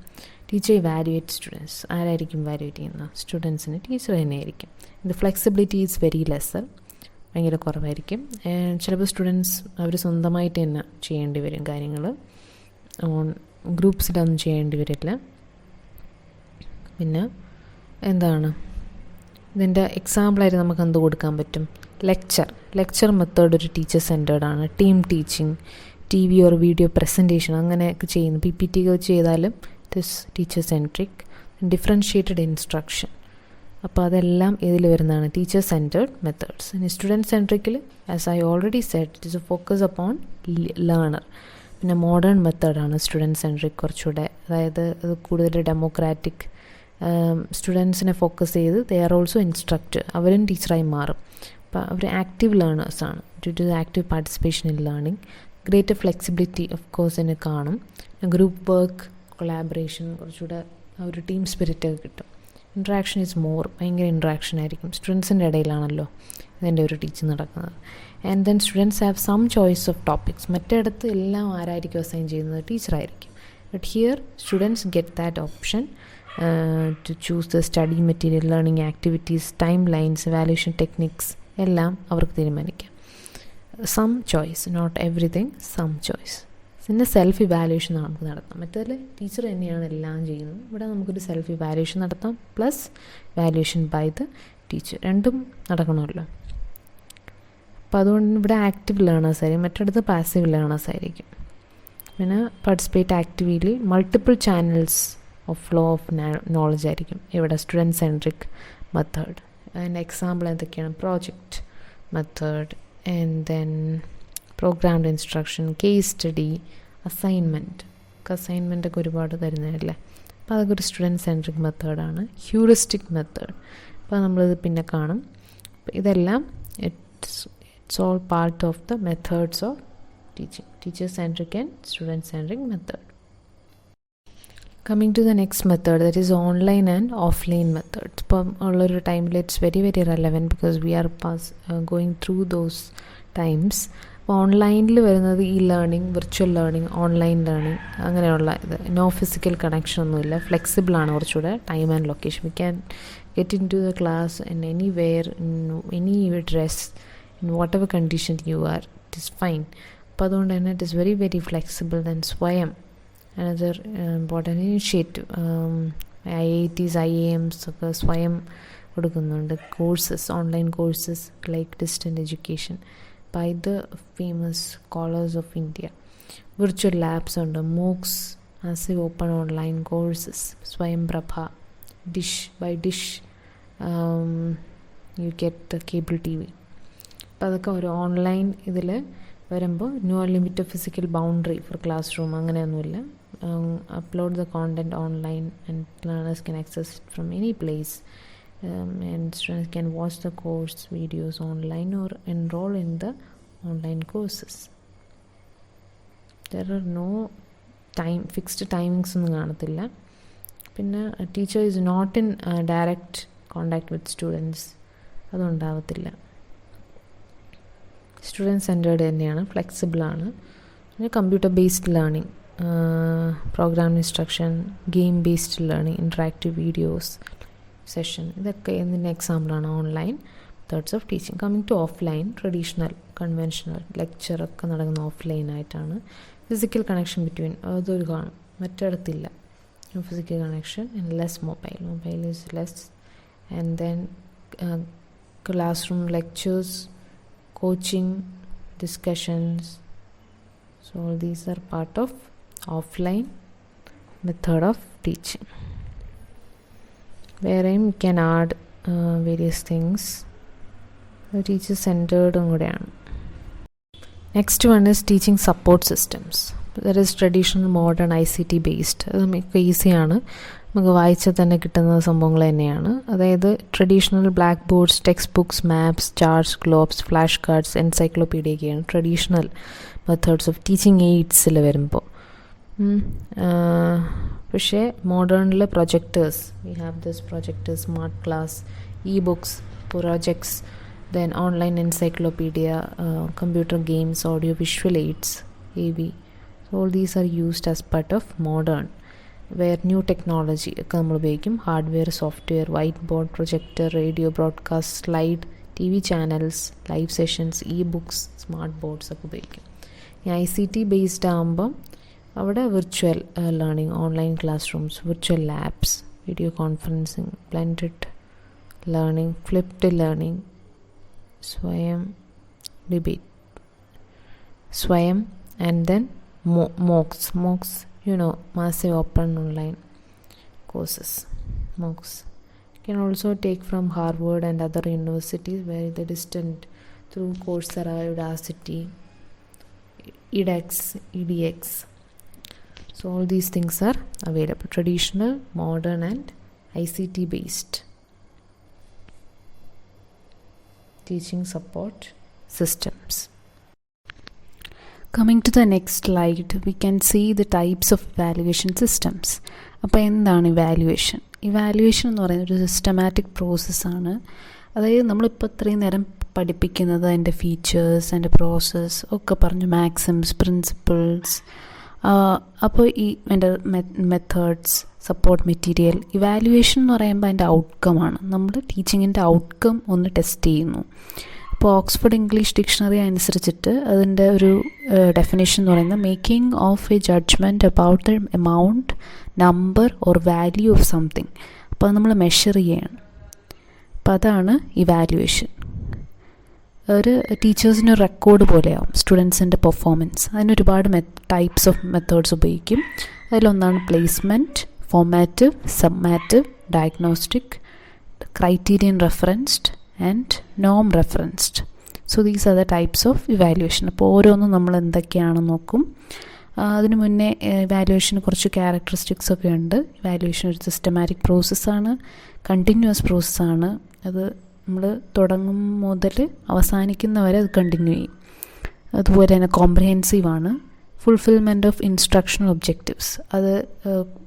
ടീച്ചർ ഇവാലുവേറ്റ് സ്റ്റുഡൻസ്, ആരായിരിക്കും ഇവാലുവേറ്റ് ചെയ്യുന്നത്? സ്റ്റുഡൻസിന് ടീച്ചർ തന്നെയായിരിക്കും. ഇത് ഫ്ലെക്സിബിലിറ്റി ഈസ് വെരി ലെസ്സർ, ഭയങ്കര കുറവായിരിക്കും. ചിലപ്പോൾ സ്റ്റുഡൻസ് അവർ സ്വന്തമായിട്ട് തന്നെ ചെയ്യേണ്ടി വരും കാര്യങ്ങൾ, ഗ്രൂപ്പ്സിലൊന്നും ചെയ്യേണ്ടി വരില്ല. പിന്നെ എന്താണ് ഇതിൻ്റെ എക്സാമ്പിളായിട്ട് നമുക്ക് എന്ത് കൊടുക്കാൻ പറ്റും? ലെക്ചർ മെത്തേഡ് ഒരു ടീച്ചർ സെൻറ്റേർഡാണ്. Team teaching, T V or video presentation അങ്ങനെയൊക്കെ ചെയ്യുന്നു, PPT ഒക്കെ ചെയ്താലും it is teacher centric. Differentiated instruction, അപ്പോൾ അതെല്ലാം ഇതിൽ വരുന്നതാണ് ടീച്ചർ സെൻറ്റേർഡ് മെത്തേഡ്സ്. ഇനി സ്റ്റുഡൻറ്റ് സെൻട്രിക്കിൽ as I already said it is a focus upon learner. പിന്നെ മോഡേൺ മെത്തേഡാണ് സ്റ്റുഡൻറ്റ് സെൻട്രിക്, കുറച്ചുകൂടെ, അതായത് അത് കൂടുതൽ ഡെമോക്രാറ്റിക്, സ്റ്റുഡൻസിനെ ഫോക്കസ് ചെയ്ത് ദേ ആർ ഓൾസോ ഇൻസ്ട്രക്ടർ, അവരും ടീച്ചറായി മാറും. അപ്പോൾ അവർ ആക്റ്റീവ് ലേണേഴ്സാണ് due to active participation in learning. Greater flexibility of course തന്നെ കാണും. ഗ്രൂപ്പ് വർക്ക്, കൊളാബറേഷൻ, കുറച്ചുകൂടെ ഒരു ടീം സ്പിരിറ്റൊക്കെ കിട്ടും. ഇൻട്രാക്ഷൻ ഈസ് മോർ, ഭയങ്കര ഇൻട്രാക്ഷൻ ആയിരിക്കും. സ്റ്റുഡൻസിൻ്റെ ഇടയിലാണല്ലോ ഇതിൻ്റെ ഒരു ടീച്ചിങ് നടക്കുന്നത്. And then students have some choice of topics. മറ്റിടത്ത് എല്ലാം ആരായിരിക്കും അസൈൻ ചെയ്യുന്നത്? ടീച്ചറായിരിക്കും. But here students get that option to choose the study material, learning activities, timelines, valuation techniques എല്ലാം അവർക്ക് തീരുമാനിക്കാം. Some choice, not everything, some choice. പിന്നെ self evaluation നമുക്ക് നടത്താം. മറ്റേതിൽ ടീച്ചർ തന്നെയാണ് എല്ലാം ചെയ്യുന്നത്. ഇവിടെ നമുക്കൊരു സെൽഫ് ഇവാലുവേഷൻ നടത്താം, plus valuation by the teacher, രണ്ടും നടക്കണമല്ലോ. അപ്പോൾ അതുകൊണ്ട് ഇവിടെ ആക്റ്റീവ് ലേണേഴ്സ് ആയിരിക്കും, മറ്റിടത്ത് പാസീവ് ലേണേഴ്സ് ആയിരിക്കും. പിന്നെ participate actively, multiple channels of flow of knowledge ആയിരിക്കും ഇവിടെ സ്റ്റുഡൻറ്റ് സെൻട്രിക് മെത്തേഡ്. അതിൻ്റെ എക്സാമ്പിൾ എന്തൊക്കെയാണ്? Project method, and then programmed instruction, case study, assignment. അസൈൻമെൻറ്റൊക്കെ ഒരുപാട് തരുന്നതല്ലേ, അപ്പോൾ അതൊക്കെ ഒരു സ്റ്റുഡൻറ്റ് സെൻട്രിക് മെത്തേഡാണ്. ഹ്യൂറിസ്റ്റിക് മെത്തേഡ്, അപ്പോൾ നമ്മളിത് പിന്നെ കാണും. അപ്പോൾ ഇതെല്ലാം it's all part of the methods of teaching, teacher centric and student centric method. Coming to the next method, that is online and offline methods. ഇപ്പം ഉള്ളൊരു ടൈമിൽ it's very very relevant because we are going through those times. അപ്പോൾ ഓൺലൈനിൽ വരുന്നത് ഈ learning, virtual learning, online learning, അങ്ങനെയുള്ള ഇത്. No physical connection ഒന്നുമില്ല, ഫ്ലെക്സിബിളാണ് കുറച്ചുകൂടെ, time and location. We can get into the class in anywhere, in any dress, in whatever condition you are, it is fine. അപ്പോൾ അതുകൊണ്ട് തന്നെ it is very very flexible. Then സ്വയം, another important initiative. IITs, IIMs ഒക്കെ സ്വയം കൊടുക്കുന്നുണ്ട് courses, online courses like distant education by the famous scholars of India. Virtual labs ഉണ്ട്, MOOCs, massive open online courses, സ്വയം പ്രഭ, dish by dish, you get the cable TV. അപ്പോൾ അതൊക്കെ ഒരു online ഇതിൽ വരുമ്പോൾ no limit physical boundary for classroom, അങ്ങനെയൊന്നുമില്ല. Upload the content online and learners can access it from any place, and students can watch the course videos online or enroll in the online courses. There are no fixed timings ഒന്നും കാണത്തില്ല. പിന്നെ teacher is not in direct contact with students, അതുണ്ടാവത്തില്ല. Student centred തന്നെയാണ്, ഫ്ലെക്സിബിളാണ്. പിന്നെ computer based learning, program instruction, game based learning, interactive videos, session, ഇതൊക്കെ ഇതിൻ്റെ എക്സാമ്പിളാണ് online methods of teaching. Coming to offline, traditional conventional ലെക്ചറൊക്കെ നടക്കുന്ന ഓഫ്ലൈനായിട്ടാണ്. ഫിസിക്കൽ കണക്ഷൻ ബിറ്റ്വീൻ അതൊരു കാണും, മറ്റിടത്തില്ല. Physical connection and less mobile is less. And then classroom lectures, coaching, discussions. So all these are part of offline method of teaching, wherein we can add various things. The teacher centered കൂടെയാണ്. Next one is teaching support systems. That is traditional, modern, ICT based. അത് നമുക്ക് ഈസിയാണ്, നമുക്ക് വായിച്ചാൽ തന്നെ കിട്ടുന്ന സംഭവങ്ങൾ തന്നെയാണ്. അതായത് traditional blackboards, textbooks, maps, charts, globes, flash cards, എൻസൈക്ലോപീഡിയൊക്കെയാണ് ട്രഡീഷണൽ മെത്തേഡ്സ് ഓഫ് ടീച്ചിങ് എയ്ഡ്സിൽ വരുമ്പോൾ. പക്ഷേ മോഡേണിൽ projectors, we have this projectors, smart class, e books, projects, then online encyclopedia, computer games, audio visual aids, AV. So all these are used as part of modern, where new technology ഒക്കെ നമ്മൾ ഉപയോഗിക്കും. Hardware, software, white board, projector, radio broadcast, slide, TV channels, live sessions, E books, smart boards ഒക്കെ ഉപയോഗിക്കും. ഈ ICT based ആകുമ്പം അവിടെ virtual learning, online class rooms, virtual labs, video conferencing, blended learning, flipped learning, സ്വയം debate, swayam, and then MOOCs, you know, massive open online courses, MOOCs, can also take from Harvard and other universities where the distant through Coursera, Udacity, edX. So all these things are available, traditional, modern and ICT based teaching support systems. Coming to the next slide, we can see the types of evaluation systems. അപ്പോൾ എന്താണ് evaluation? Evaluation എന്ന് പറയുന്നത് ഒരു systematic പ്രോസസ്സാണ്. അതായത് നമ്മളിപ്പോൾ ഇത്രയും നേരം പഠിപ്പിക്കുന്നത് അതിൻ്റെ ഫീച്ചേഴ്സ്, അതിൻ്റെ പ്രോസസ്സ് ഒക്കെ പറഞ്ഞു, മാക്സിംസ്, പ്രിൻസിപ്പിൾസ്. അപ്പോൾ ഈ എൻ്റെ മെത്തേഡ്സ്, സപ്പോർട്ട് മെറ്റീരിയൽ. ഇവാലുവേഷൻ എന്ന് പറയുമ്പോൾ അതിൻ്റെ ഔട്ട്കമാണ്. നമ്മൾ ടീച്ചിങ്ങിൻ്റെ ഔട്ട്കം ഒന്ന് ടെസ്റ്റ് ചെയ്യുന്നു. ഇപ്പോൾ ഓക്സ്ഫോർഡ് ഇംഗ്ലീഷ് ഡിക്ഷണറി അനുസരിച്ചിട്ട് അതിൻ്റെ ഒരു ഡെഫിനേഷൻ എന്ന് പറയുന്നത് making of a judgement about the amount, number or value of something. അപ്പോൾ അത് നമ്മൾ മെഷർ ചെയ്യാണ്. അപ്പോൾ അതാണ് ഇവാലുവേഷൻ. ഒരു ടീച്ചേഴ്സിന് റെക്കോർഡ് പോലെയാവും സ്റ്റുഡൻസിൻ്റെ പെർഫോമൻസ്. അതിനൊരുപാട് ടൈപ്സ് ഓഫ് മെത്തേഡ്സ് ഉപയോഗിക്കും. അതിലൊന്നാണ് placement, formative, summative, diagnostic, criterion referenced and നോം referenced. So these are the types of evaluation. അപ്പോൾ ഓരോന്നും നമ്മൾ എന്തൊക്കെയാണെന്ന് നോക്കും. അതിനു മുന്നേ ഇവാലുവേഷന് കുറച്ച് ക്യാരക്ടറിസ്റ്റിക്സ് ഒക്കെ ഉണ്ട്. ഇവാലുവേഷൻ ഒരു സിസ്റ്റമാറ്റിക് പ്രോസസ്സാണ്, കണ്ടിന്യൂസ് പ്രോസസ്സാണ്. അത് നമ്മൾ തുടങ്ങും മുതൽ അവസാനിക്കുന്നവരെ അത് കണ്ടിന്യൂ ചെയ്യും. അതുപോലെ തന്നെ കോംപ്രിഹെൻസീവാണ്. ഫുൾഫിൽമെൻറ്റ് ഓഫ് ഇൻസ്ട്രക്ഷണൽ ഒബ്ജക്റ്റീവ്സ്, അത്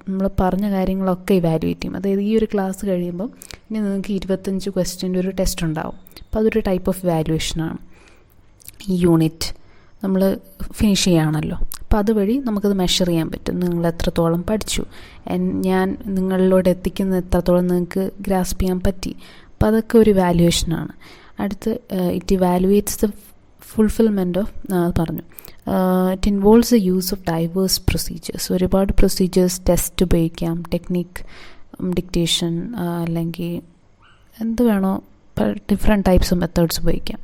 നമ്മൾ പറഞ്ഞ കാര്യങ്ങളൊക്കെ ഇവാലുവേറ്റ് ചെയ്യും. അതായത് ഈ ഒരു ക്ലാസ് കഴിയുമ്പോൾ ഇനി നിങ്ങൾക്ക് 25 ക്വസ്റ്റ്യൻ്റെ ഒരു ടെസ്റ്റ് ഉണ്ടാവും. അപ്പോൾ അതൊരു ടൈപ്പ് ഓഫ് ഇവാലുവേഷനാണ്. ഈ യൂണിറ്റ് നമ്മൾ ഫിനിഷ് ചെയ്യുകയാണല്ലോ. അപ്പോൾ അതുവഴി നമുക്കത് മെഷർ ചെയ്യാൻ പറ്റും. നിങ്ങൾ എത്രത്തോളം പഠിച്ചു, ഞാൻ നിങ്ങളിലൂടെ എത്തിക്കുന്നത് എത്രത്തോളം നിങ്ങൾക്ക് ഗ്രാസ്പ് ചെയ്യാൻ പറ്റി. അപ്പോൾ അതൊക്കെ ഒരു ഇവാലുവേഷനാണ്. അടുത്ത് it evaluates the fulfilment of പറഞ്ഞു. It involves the use of diverse procedures. ഒരുപാട് പ്രൊസീജിയേഴ്സ്, ടെസ്റ്റ് ഉപയോഗിക്കാം, ടെക്നിക്, ഡിക്റ്റേഷൻ, അല്ലെങ്കിൽ എന്ത് വേണോ, ഡിഫറെൻറ്റ് ടൈപ്സ് ഓഫ് മെത്തേഡ്സ് ഉപയോഗിക്കാം.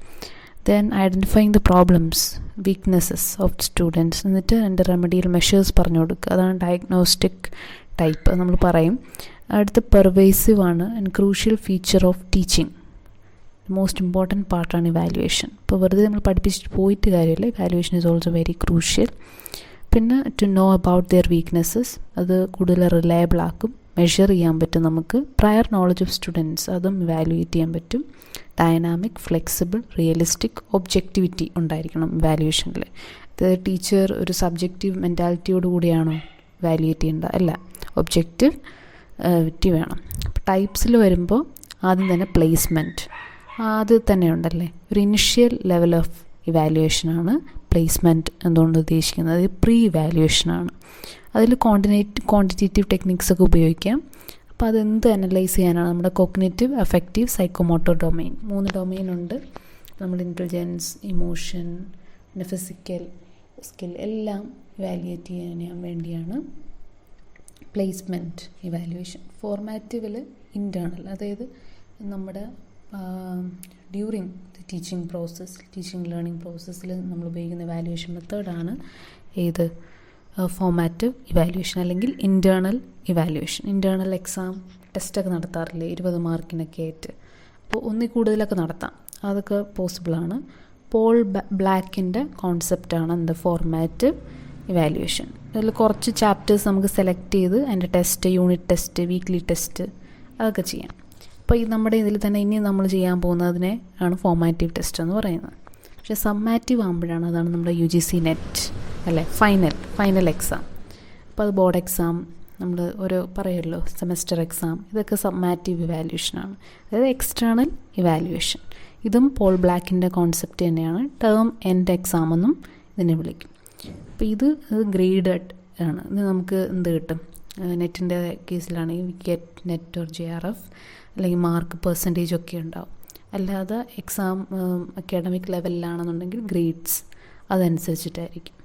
Then identifying the problems, weaknesses of students, എന്നിട്ട് അതിൻ്റെ റെമഡിയൽ മെഷേഴ്സ് പറഞ്ഞു കൊടുക്കുക. അതാണ് ഡയഗ്നോസ്റ്റിക് ടൈപ്പ് നമ്മൾ പറയും. അടുത്ത് പെർവേസീവ് ആണ് and crucial feature of teaching. Most important പാർട്ടാണ് ഇവാലുവേഷൻ. ഇപ്പോൾ വെറുതെ നമ്മൾ പഠിപ്പിച്ചിട്ട് പോയിട്ട് കാര്യമില്ല. Evaluation is also very crucial. പിന്നെ to know about their weaknesses, അത് കൂടുതൽ റിലയബിൾ ആക്കും. മെഷർ ചെയ്യാൻ പറ്റും നമുക്ക്. പ്രയർ നോളജ് ഓഫ് സ്റ്റുഡൻസ്, അതും ഇവാലുവേറ്റ് ചെയ്യാൻ പറ്റും. ഡൈനാമിക്, ഫ്ലെക്സിബിൾ, റിയലിസ്റ്റിക്, ഒബ്ജക്റ്റിവിറ്റി ഉണ്ടായിരിക്കണം ഇവാലുവേഷനിൽ. ഇത് ടീച്ചർ ഒരു സബ്ജക്റ്റീവ് മെൻറ്റാലിറ്റിയോട് കൂടിയാണോ ഇവാലുവേറ്റ് ചെയ്യേണ്ടത്? അല്ല, ഒബ്ജക്റ്റീവിറ്റി വേണം. ടൈപ്സിൽ വരുമ്പോൾ ആദ്യം തന്നെ പ്ലേസ്മെൻറ്റ് അത് തന്നെ ഉണ്ടല്ലേ. ഒരു ഇനിഷ്യൽ ലെവൽ ഓഫ് ഇവാലുവേഷനാണ് പ്ലേസ്മെൻറ്റ് എന്തുകൊണ്ട് ഉദ്ദേശിക്കുന്നത്. അത് പ്രീ ഇവാലുവേഷനാണ്. അതിൽ ക്വാണ്ടിറ്റേറ്റീവ് ടെക്നിക്സ് ഒക്കെ ഉപയോഗിക്കാം. അപ്പോൾ അതെന്ത് അനലൈസ് ചെയ്യാനാണ്? നമ്മുടെ cognitive, affective, psychomotor domain, 3 domain ഉണ്ട്. നമ്മുടെ ഇൻ്റലിജൻസ്, ഇമോഷൻ, പിന്നെ ഫിസിക്കൽ സ്കിൽ എല്ലാം ഇവാലുവേറ്റ് ചെയ്യാൻ വേണ്ടിയാണ് പ്ലേസ്മെൻറ്റ് ഇവാലുവേഷൻ. ഫോർമാറ്റീവിൽ ഇൻറ്റേർണൽ, അതായത് നമ്മുടെ during the teaching process, teaching learning പ്രോസസ്സിൽ നമ്മൾ ഉപയോഗിക്കുന്ന ഇവാലുവേഷൻ മെത്തേഡാണ് ഏത്? ഫോമാറ്റീവ് ഇവാലുവേഷൻ അല്ലെങ്കിൽ ഇൻറ്റേർണൽ ഇവാലുവേഷൻ. ഇൻറ്റേർണൽ എക്സാം, ടെസ്റ്റൊക്കെ നടത്താറില്ലേ 20 മാർക്കിനൊക്കെ ആയിട്ട്. അപ്പോൾ ഒന്നിൽ കൂടുതലൊക്കെ നടത്താം, അതൊക്കെ പോസിബിളാണ്. പോൾ ബ്ലാക്കിൻ്റെ കോൺസെപ്റ്റാണ് എന്ത്? Formative evaluation. അതിൽ കുറച്ച് ചാപ്റ്റേഴ്സ് നമുക്ക് സെലക്ട് ചെയ്ത് അതിൻ്റെ test, unit test, weekly test അതൊക്കെ ചെയ്യാം. അപ്പോൾ ഈ നമ്മുടെ ഇതിൽ തന്നെ ഇനി നമ്മൾ ചെയ്യാൻ പോകുന്നതിനെ ആണ് ഫോമാറ്റീവ് ടെസ്റ്റ് എന്ന് പറയുന്നത്. പക്ഷേ സബ്മാറ്റീവ് ആകുമ്പോഴാണ്, അതാണ് നമ്മുടെ UGC NET അല്ലേ, ഫൈനൽ എക്സാം. അപ്പോൾ അത് ബോർഡ് എക്സാം, നമ്മൾ ഓരോ പറയുമല്ലോ സെമസ്റ്റർ എക്സാം, ഇതൊക്കെ സബ്മാറ്റീവ് ഇവാലുവേഷനാണ്. അതായത് എക്സ്റ്റേണൽ ഇവാലുവേഷൻ. ഇതും പോൾ ബ്ലാക്കിൻ്റെ കോൺസെപ്റ്റ് തന്നെയാണ്. ടേം എൻഡ് എക്സാം എന്നും ഇതിനെ വിളിക്കും. അപ്പോൾ ഇത് ഗ്രേഡഡ് ആണ്. ഇത് നമുക്ക് എന്ത് കിട്ടും? നെറ്റിൻ്റെ കേസിലാണെങ്കിൽ ഗെറ്റ് നെറ്റ് ഓർ JRF, അല്ലെങ്കിൽ മാർക്ക് പെർസെൻറ്റേജ് ഒക്കെ ഉണ്ടാവും. അല്ലാതെ എക്സാം അക്കാഡമിക് ലെവലിലാണെന്നുണ്ടെങ്കിൽ ഗ്രേഡ്സ് അതനുസരിച്ചിട്ടായിരിക്കും.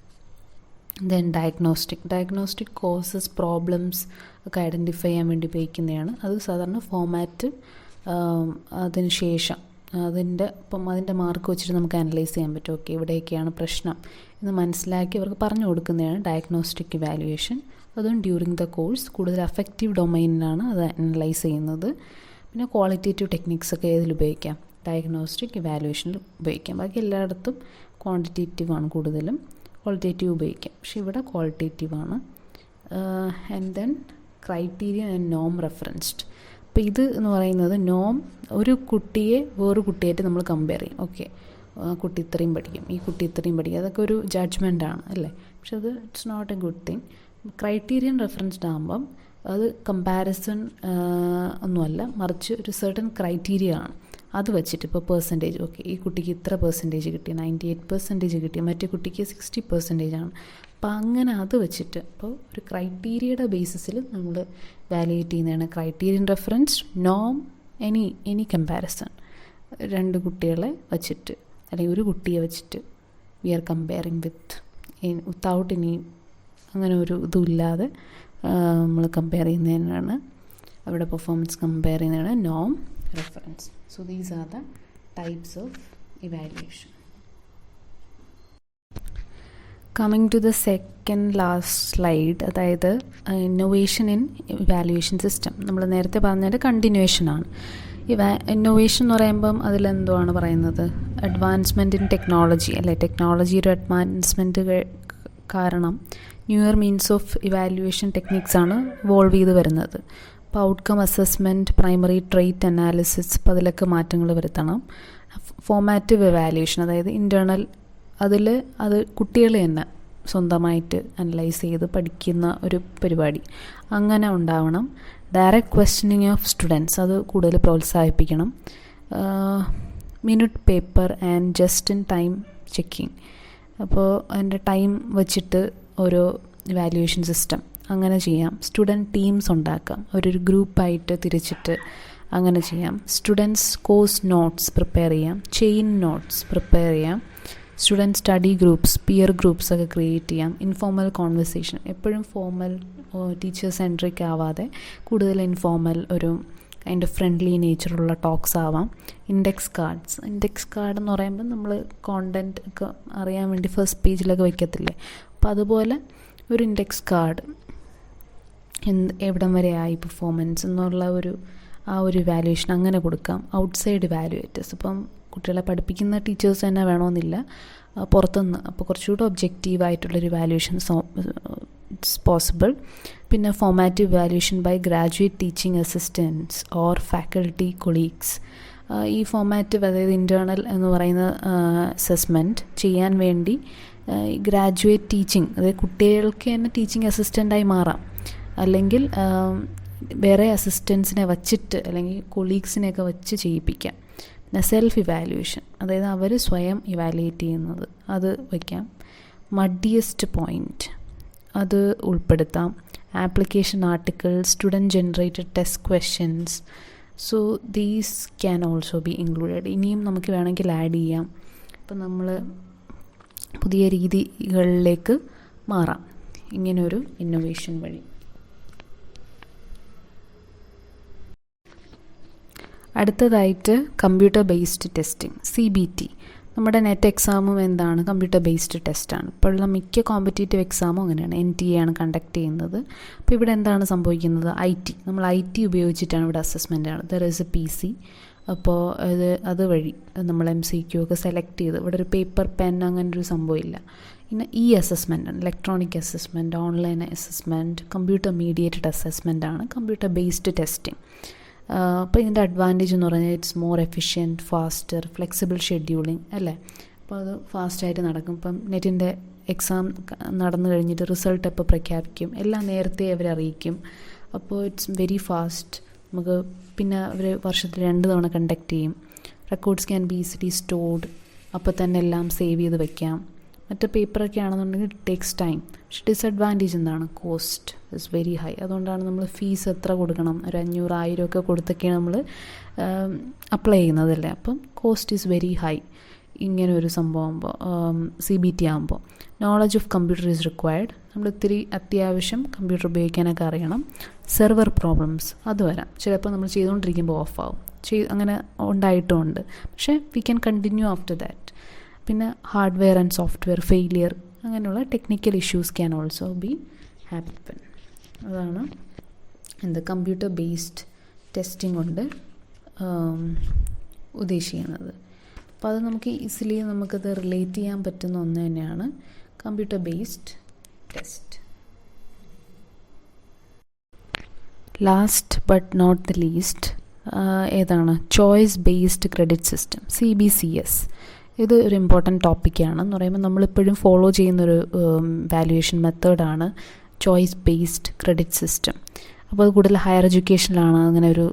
ദെൻ ഡയഗ്നോസ്റ്റിക് കോസസ്, പ്രോബ്ലംസ് ഒക്കെ ഐഡൻറ്റിഫൈ ചെയ്യാൻ വേണ്ടി ഉപയോഗിക്കുന്നതാണ്. അത് സാധാരണ ഫോമാറ്റ് അതിന് ശേഷം അതിൻ്റെ മാർക്ക് വെച്ചിട്ട് നമുക്ക് അനലൈസ് ചെയ്യാൻ പറ്റും. ഓക്കെ, ഇവിടെയൊക്കെയാണ് പ്രശ്നം എന്ന് മനസ്സിലാക്കി അവർക്ക് പറഞ്ഞു കൊടുക്കുന്നതാണ് ഡയഗ്നോസ്റ്റിക് ഇവാലുവേഷൻ. അതും ഡ്യൂറിങ് ദ കോഴ്സ് കൂടുതൽ അഫക്റ്റീവ് ഡൊമൈനിലാണ് അത് അനലൈസ് ചെയ്യുന്നത്. പിന്നെ ക്വാളിറ്റേറ്റീവ് ടെക്നിക്സൊക്കെ ഏതിൽ ഉപയോഗിക്കാം, ഡയഗ്നോസ്റ്റിക് ഇവാലുവേഷനിൽ ഉപയോഗിക്കാം. ബാക്കി എല്ലായിടത്തും ക്വാണ്ടിറ്റേറ്റീവാണ് കൂടുതലും, ക്വാളിറ്റേറ്റീവ് ഉപയോഗിക്കാം. പക്ഷേ ഇവിടെ ക്വാളിറ്റേറ്റീവാണ്. ആൻഡ് ദെൻ ക്രൈറ്റീരിയ ആൻഡ് നോം റെഫറൻസ്ഡ്. അപ്പോൾ ഇത് എന്ന് പറയുന്നത് നോം, ഒരു കുട്ടിയെ വേറൊരു കുട്ടിയായിട്ട് നമ്മൾ കമ്പയർ ചെയ്യും. ഓക്കെ, കുട്ടി ഇത്രയും പഠിക്കും, ഈ കുട്ടി ഇത്രയും പഠിക്കും, അതൊക്കെ ഒരു ജഡ്ജ്മെൻറ്റാണ് അല്ലേ. പക്ഷെ അത് it's not a good thing. Criterion referenced ആകുമ്പം അത് കമ്പാരിസൺ ഒന്നുമല്ല, മറിച്ച് ഒരു സർട്ടൻ ക്രൈറ്റീരിയ ആണ്. അത് വെച്ചിട്ട് ഇപ്പോൾ പെർസെൻറ്റേജ്, ഓക്കെ ഈ കുട്ടിക്ക് ഇത്ര പെർസെൻറ്റേജ് കിട്ടി, 98% കിട്ടി, മറ്റേ കുട്ടിക്ക് 60% ആണ്. അപ്പോൾ അങ്ങനെ അത് വെച്ചിട്ട് ഇപ്പോൾ ഒരു ക്രൈറ്റീരിയയുടെ ബേസിസിൽ നമ്മൾ വാലുവേറ്റ് ചെയ്യുന്നതാണ് ക്രൈറ്റീരിയൻ റെഫറൻസ്, നോം, എനി കമ്പാരിസൺ. രണ്ട് കുട്ടികളെ വച്ചിട്ട് അല്ലെങ്കിൽ ഒരു കുട്ടിയെ വെച്ചിട്ട് വി ആർ കമ്പയറിങ് വിത്തൗട്ട് ഇനി അങ്ങനെ ഒരു ഇതുമില്ലാതെ നമ്മൾ കമ്പയർ ചെയ്യുന്നതിനാണ്, അവിടെ പെർഫോമൻസ് കമ്പയർ ചെയ്യുന്നതാണ് നോം reference. So these are the types of evaluation. Coming to the second last slide, അതായത് ഇന്നോവേഷൻ ഇൻ ഇവാലുവേഷൻ സിസ്റ്റം. നമ്മൾ നേരത്തെ പറഞ്ഞത് കണ്ടിന്യൂവേഷനാണ്. ഇന്നോവേഷൻ എന്ന് പറയുമ്പം അതിലെന്തുവാണ് പറയുന്നത്, അഡ്വാൻസ്മെൻറ്റ് ഇൻ ടെക്നോളജി അല്ലേ. ടെക്നോളജി ഒരു അഡ്വാൻസ്മെൻറ്റ് കാരണം ന്യൂയർ മീൻസ് ഓഫ് ഇവാലുവേഷൻ ടെക്നിക്സാണ് ഇവോൾവ് ചെയ്ത് വരുന്നത്. അപ്പോൾ outcome assessment, primary trait analysis, അപ്പോൾ അതിലൊക്കെ മാറ്റങ്ങൾ വരുത്തണം. ഫോമാറ്റീവ് ഇവാലുവേഷൻ, അതായത് ഇൻറ്റേർണൽ, അത് കുട്ടികൾ തന്നെ സ്വന്തമായിട്ട് അനലൈസ് ചെയ്ത് പഠിക്കുന്ന ഒരു പരിപാടി അങ്ങനെ ഉണ്ടാവണം. ഡയറക്റ്റ് ക്വസ്റ്റ്യനിങ് ഓഫ് സ്റ്റുഡൻസ്, അത് കൂടുതൽ പ്രോത്സാഹിപ്പിക്കണം. Minute paper and just in time checking, അപ്പോൾ അതിൻ്റെ ടൈം വെച്ചിട്ട് ഓരോ ഇവാലുവേഷൻ സിസ്റ്റം അങ്ങനെ ചെയ്യാം. സ്റ്റുഡൻറ്റ് ടീംസ് ഉണ്ടാക്കാം, അവരൊരു ഗ്രൂപ്പായിട്ട് തിരിച്ചിട്ട് അങ്ങനെ ചെയ്യാം. സ്റ്റുഡൻസ് കോഴ്സ് നോട്ട്സ് പ്രിപ്പയർ ചെയ്യാം, ചെയിൻ നോട്ട്സ് പ്രിപ്പയർ ചെയ്യാം. Student study groups, peer groups ഒക്കെ ക്രിയേറ്റ് ചെയ്യാം. ഇൻഫോർമൽ കോൺവെർസേഷൻ, എപ്പോഴും ഫോർമൽ ടീച്ചർ സെൻട്രിക് ആവാതെ കൂടുതൽ ഇൻഫോർമൽ, ഒരു അതിൻ്റെ ഫ്രണ്ട്ലി നേച്ചറുള്ള ടോക്സ് ആവാം. ഇൻഡെക്സ് കാർഡ് എന്ന് പറയുമ്പോൾ നമ്മൾ കോണ്ടൻറ്റ് ഒക്കെ അറിയാൻ വേണ്ടി ഫസ്റ്റ് പേജിലൊക്കെ വയ്ക്കത്തില്ലേ, അപ്പോൾ അതുപോലെ ഒരു ഇൻഡെക്സ് കാർഡ്, എവിടം വരെ ആയി പെർഫോമൻസ് എന്നുള്ള ആ ഒരു വാല്യുവേഷൻ അങ്ങനെ കൊടുക്കാം. ഔട്ട്സൈഡ് വാല്യുവേറ്റേഴ്സ്, ഇപ്പം കുട്ടികളെ പഠിപ്പിക്കുന്ന ടീച്ചേഴ്സ് തന്നെ വേണമെന്നില്ല, പുറത്തുനിന്ന്, അപ്പോൾ കുറച്ചുകൂടെ ഒബ്ജക്റ്റീവായിട്ടുള്ളൊരു വാല്യുവേഷൻ ഇറ്റ്സ് പോസിബിൾ. പിന്നെ formative valuation by graduate teaching assistants or faculty colleagues. ഈ ഫോമാറ്റീവ്, അതായത് ഇൻറ്റേർണൽ എന്ന് പറയുന്ന അസസ്മെൻറ്റ് ചെയ്യാൻ വേണ്ടി ഗ്രാജുവേറ്റ് ടീച്ചിങ്, അതായത് കുട്ടികൾക്ക് തന്നെ ടീച്ചിങ് അസിസ്റ്റൻ്റായി മാറാം, അല്ലെങ്കിൽ വേറെ അസിസ്റ്റൻസിനെ വച്ചിട്ട് അല്ലെങ്കിൽ കൊളീഗ്സിനെയൊക്കെ വച്ച് ചെയ്യിപ്പിക്കാം. പിന്നെ സെൽഫ് ഇവാലുവേഷൻ, അതായത് അവർ സ്വയം ഇവാലുവേറ്റ് ചെയ്യുന്നത്, അത് വയ്ക്കാം. മഡിയസ്റ്റ് പോയിൻറ്റ് അത് ഉൾപ്പെടുത്താം. Application article, student generated test questions, so these can also be included. ഇനിയും നമുക്ക് വേണമെങ്കിൽ ആഡ് ചെയ്യാം. ഇപ്പം നമ്മൾ പുതിയ രീതികളിലേക്ക് മാറാം ഇങ്ങനൊരു ഇന്നോവേഷൻ വഴി. അടുത്തതായിട്ട് കമ്പ്യൂട്ടർ ബേസ്ഡ് ടെസ്റ്റിംഗ്, CBT. നമ്മുടെ നെറ്റ് എക്സാമും എന്താണ്, കമ്പ്യൂട്ടർ ബേസ്ഡ് ടെസ്റ്റാണ്. ഇപ്പോഴുള്ള മിക്ക കോമ്പറ്റേറ്റീവ് എക്സാമും അങ്ങനെയാണ്, NTA ആണ് കണ്ടക്ട് ചെയ്യുന്നത്. അപ്പോൾ ഇവിടെ എന്താണ് സംഭവിക്കുന്നത്, നമ്മൾ IT ഉപയോഗിച്ചിട്ടാണ് ഇവിടെ അസസ്മെൻ്റ് ആണ്. There is A PC. അപ്പോൾ അത് വഴി നമ്മൾ MCQ ഒക്കെ സെലക്ട് ചെയ്ത്, ഇവിടെ ഒരു പേപ്പർ പെൻ അങ്ങനെ ഒരു സംഭവമില്ല. പിന്നെ അസസ്മെൻ്റ് ആണ്, electronic assessment, online assessment, computer mediated assessment ആണ് കമ്പ്യൂട്ടർ ബേസ്ഡ് ടെസ്റ്റിംഗ്. അപ്പോൾ ഇതിൻ്റെ അഡ്വാൻറ്റേജ് എന്ന് പറഞ്ഞാൽ it's more efficient, faster, flexible scheduling അല്ലേ. അപ്പോൾ അത് ഫാസ്റ്റായിട്ട് നടക്കും. ഇപ്പം നെറ്റിൻ്റെ എക്സാം നടന്നു കഴിഞ്ഞിട്ട് റിസൾട്ട് എപ്പോൾ പ്രഖ്യാപിക്കും, എല്ലാം നേരത്തെ അവരെ അറിയിക്കും. അപ്പോൾ ഇറ്റ്സ് വെരി ഫാസ്റ്റ്. നമുക്ക് പിന്നെ അവർ വർഷത്തിൽ 2 തവണ കണ്ടക്ട് ചെയ്യും. Records can be easily stored, അപ്പോൾ തന്നെ എല്ലാം സേവ് ചെയ്ത് വെക്കാം. മറ്റേ പേപ്പറൊക്കെ ആണെന്നുണ്ടെങ്കിൽ ഇറ്റ് ടേക്സ് ടൈം. പക്ഷെ ഡിസഡ്വാൻറ്റേജ് എന്താണ്, കോസ്റ്റ് ഇസ് വെരി ഹൈ. അതുകൊണ്ടാണ് നമ്മൾ ഫീസ് എത്ര കൊടുക്കണം, ഒരു 500-1000 ഒക്കെ കൊടുത്തൊക്കെയാണ് നമ്മൾ അപ്ലൈ ചെയ്യുന്നതല്ലേ. അപ്പം കോസ്റ്റ് ഈസ് വെരി ഹൈ ഇങ്ങനെ ഒരു സംഭവം ആകുമ്പോൾ, CBT ആകുമ്പോൾ. Knowledge of computer is required. നമ്മൾ ഇത്തിരി അത്യാവശ്യം കമ്പ്യൂട്ടർ ഉപയോഗിക്കാനൊക്കെ അറിയണം. സെർവർ പ്രോബ്ലംസ് അത് വരാം, ചിലപ്പോൾ നമ്മൾ ചെയ്തുകൊണ്ടിരിക്കുമ്പോൾ ഓഫാവും, അങ്ങനെ ഉണ്ടായിട്ടുമുണ്ട്. പക്ഷേ we can continue after that. പിന്നെ ഹാർഡ്വെയർ ആൻഡ് സോഫ്റ്റ്വെയർ ഫെയിലിയർ, അങ്ങനെയുള്ള technical issues can also be happen. അതാണ് കമ്പ്യൂട്ടർ ബേസ്ഡ് ടെസ്റ്റിംഗ് കൊണ്ട് ഉദ്ദേശിക്കുന്നത്. അപ്പോൾ അത് നമുക്ക് ഈസിലി നമുക്കത് റിലേറ്റ് ചെയ്യാൻ പറ്റുന്ന ഒന്ന് തന്നെയാണ് computer based test. Last but not the least ഏതാണ്? Choice based credit system, CBCS. ഇത് ഒരു ഇമ്പോർട്ടൻറ്റ് ടോപ്പിക്കാണ്. എന്ന് പറയുമ്പോൾ നമ്മളിപ്പോഴും ഫോളോ ചെയ്യുന്നൊരു വാല്യുവേഷൻ മെത്തേഡാണ് ചോയ്സ് ബേസ്ഡ് ക്രെഡിറ്റ് സിസ്റ്റം. അപ്പോൾ അത് കൂടുതൽ ഹയർ എഡ്യൂക്കേഷനിലാണ് അങ്ങനെ ഒരു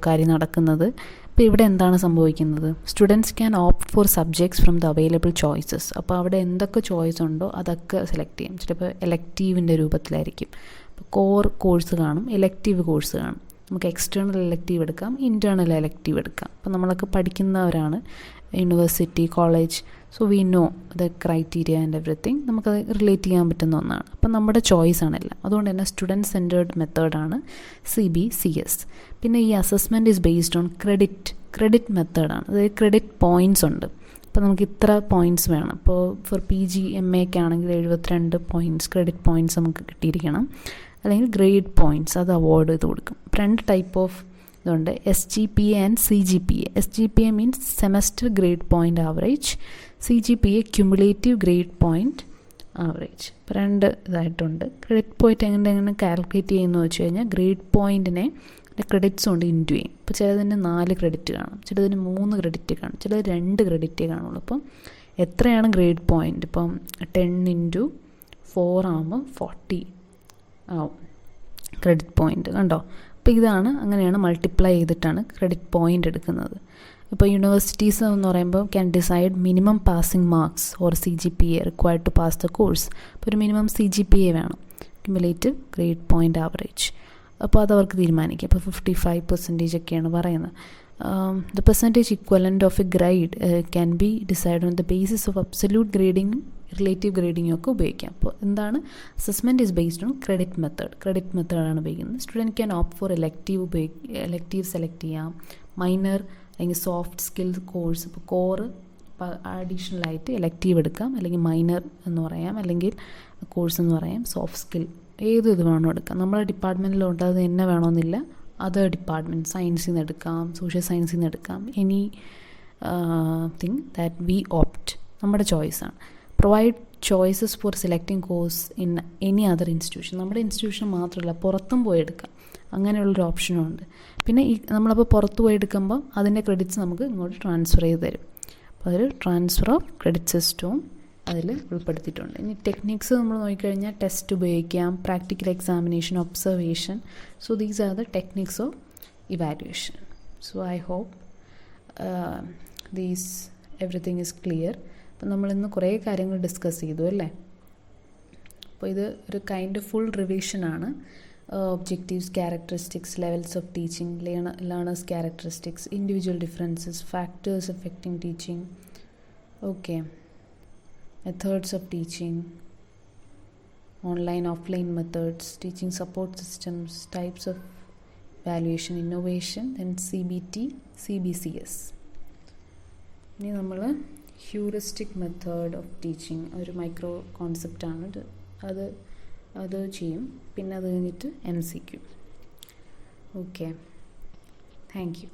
കാര്യം നടക്കുന്നത്. അപ്പോൾ ഇവിടെ എന്താണ് സംഭവിക്കുന്നത്? Students can opt four subjects from the available choices. അപ്പോൾ അവിടെ എന്തൊക്കെ ചോയ്സ് ഉണ്ടോ അതൊക്കെ സെലക്ട് ചെയ്യും. ചിലപ്പോൾ എലക്റ്റീവിൻ്റെ രൂപത്തിലായിരിക്കും. അപ്പോൾ കോർ കോഴ്സ് കാണും, എലക്റ്റീവ് കോഴ്സ് കാണും. നമുക്ക് എക്സ്റ്റേണൽ എലക്റ്റീവ് എടുക്കാം, ഇൻറ്റേർണൽ എലക്റ്റീവ് എടുക്കാം. അപ്പോൾ നമ്മളൊക്കെ പഠിക്കുന്നവരാണ്, university, college. So we know the criteria and everything. നമുക്കത് റിലേറ്റ് ചെയ്യാൻ പറ്റുന്ന ഒന്നാണ്. അപ്പം നമ്മുടെ ചോയ്സ് ആണല്ല. അതുകൊണ്ട് തന്നെ സ്റ്റുഡൻറ്റ് സെൻറ്റേർഡ് മെത്തേഡാണ് CBCS. പിന്നെ ഈ assessment is based on credit മെത്തേഡാണ്. അതായത് ക്രെഡിറ്റ് പോയിൻറ്റ്സ് ഉണ്ട്. അപ്പോൾ നമുക്ക് ഇത്ര പോയിൻറ്റ്സ് വേണം. ഇപ്പോൾ ഫോർ PG MA ഒക്കെ ആണെങ്കിൽ 72 പോയിൻറ്റ്സ് ക്രെഡിറ്റ് പോയിൻറ്റ്സ് നമുക്ക് കിട്ടിയിരിക്കണം. അല്ലെങ്കിൽ ഗ്രേഡ് പോയിൻറ്റ്സ് അത് അവാർഡ് ചെയ്ത് കൊടുക്കും. 2 ടൈപ്പ് ഓഫ് ഇതുണ്ട്, SGPA and CGPA. SGPA means semester grade point average, CGPA cumulative grade point average. ഇപ്പോൾ 2 ഇതായിട്ടുണ്ട്. ക്രെഡിറ്റ് പോയിൻ്റ് എങ്ങനെ കാൽക്കുലേറ്റ് ചെയ്യുന്നത് വെച്ച് കഴിഞ്ഞാൽ ഗ്രേഡ് പോയിൻറ്റിനെ ക്രെഡിറ്റ്സ് കൊണ്ട് ഇൻറ്റു ചെയ്യും. ഇപ്പോൾ ചിലതിന് 4 ക്രെഡിറ്റ് കാണും, ചിലതിന് 3 ക്രെഡിറ്റ് കാണും, ചിലത് 2 ക്രെഡിറ്റേ കാണുള്ളൂ. അപ്പം എത്രയാണ് ഗ്രേഡ് പോയിൻ്റ്? ഇപ്പം 10 × 4 ആകുമ്പോൾ 40 ആവും ക്രെഡിറ്റ് പോയിൻ്റ്. കണ്ടോ? അപ്പോൾ ഇതാണ്, അങ്ങനെയാണ് മൾട്ടിപ്ലൈ ചെയ്തിട്ടാണ് ക്രെഡിറ്റ് പോയിൻ്റ് എടുക്കുന്നത്. ഇപ്പോൾ യൂണിവേഴ്സിറ്റീസ് എന്ന് പറയുമ്പോൾ can decide minimum passing marks or CGPA required to pass the course. അപ്പോൾ ഒരു മിനിമം CGPA വേണം, ക്യുമുലേറ്റീവ് ഗ്രേഡ് പോയിൻ്റ് ആവറേജ്. അപ്പോൾ അതവർക്ക് തീരുമാനിക്കും. അപ്പോൾ 55% ഒക്കെയാണ് പറയുന്നത്. The percentage equivalent of a grade can be decide on the basis of absolute ഗ്രേഡിങ്ങും റിലേറ്റീവ് ഗ്രേഡിങ്ങും ഒക്കെ ഉപയോഗിക്കാം. അപ്പോൾ എന്താണ്? Assessment is based on credit മെത്തേഡാണ് ഉപയോഗിക്കുന്നത്. Student can opt for elective select ചെയ്യാം, മൈനർ അല്ലെങ്കിൽ സോഫ്റ്റ് സ്കിൽ കോഴ്സ്. ഇപ്പോൾ കോറ് അഡീഷണലായിട്ട് എലക്റ്റീവ് എടുക്കാം, അല്ലെങ്കിൽ മൈനർ എന്ന് പറയാം, അല്ലെങ്കിൽ കോഴ്സ് എന്ന് പറയാം, സോഫ്റ്റ് സ്കിൽ ഏത് ഇത് വേണോ എടുക്കാം. നമ്മുടെ ഡിപ്പാർട്ട്മെൻറ്റിലുണ്ട്, അത് തന്നെ വേണമെന്നില്ല. അതർ ഡിപ്പാർട്ട്മെൻറ്റ്, സയൻസിൽ നിന്ന് എടുക്കാം, സോഷ്യൽ സയൻസിൽ നിന്ന് എടുക്കാം. Anything that we opt, നമ്മുടെ ചോയ്സാണ്. Provide choices for selecting course in any other institution. നമ്മുടെ ഇൻസ്റ്റിറ്റ്യൂഷൻ മാത്രമല്ല, പുറത്തും പോയി എടുക്കാം, അങ്ങനെയുള്ളൊരു ഓപ്ഷനും ഉണ്ട്. പിന്നെ ഈ നമ്മളപ്പോൾ പുറത്ത് പോയി എടുക്കുമ്പോൾ അതിൻ്റെ ക്രെഡിറ്റ്സ് നമുക്ക് ഇങ്ങോട്ട് ട്രാൻസ്ഫർ ചെയ്ത് തരും. അപ്പോൾ അതൊരു ട്രാൻസ്ഫർ ഓഫ് ക്രെഡിറ്റ് സിസ്റ്റവും അതിൽ ഉൾപ്പെടുത്തിയിട്ടുണ്ട്. ഇനി ടെക്നിക്സ് നമ്മൾ നോക്കിക്കഴിഞ്ഞാൽ ടെസ്റ്റ് ഉപയോഗിക്കാം, practical examination, observation. So these are the techniques of evaluation. So I hope everything is clear. അപ്പം നമ്മളിന്ന് കുറേ കാര്യങ്ങൾ ഡിസ്കസ് ചെയ്തു അല്ലേ. അപ്പോൾ ഇത് ഒരു കൈൻഡ് ഓഫ് ഫുൾ റിവിഷനാണ്. Objectives, characteristics, levels of teaching, learners characteristics, individual differences, factors affecting teaching, okay, methods of teaching, online offline methods, teaching support systems, types of evaluation, innovation, then CBT, CBCS. ഇനി നമ്മൾ heuristic method of teaching, ഒരു micro കോൺസെപ്റ്റാണ് അത് ചെയ്യും. പിന്നെ അത് കഴിഞ്ഞിട്ട് MCQ. Okay, thank you.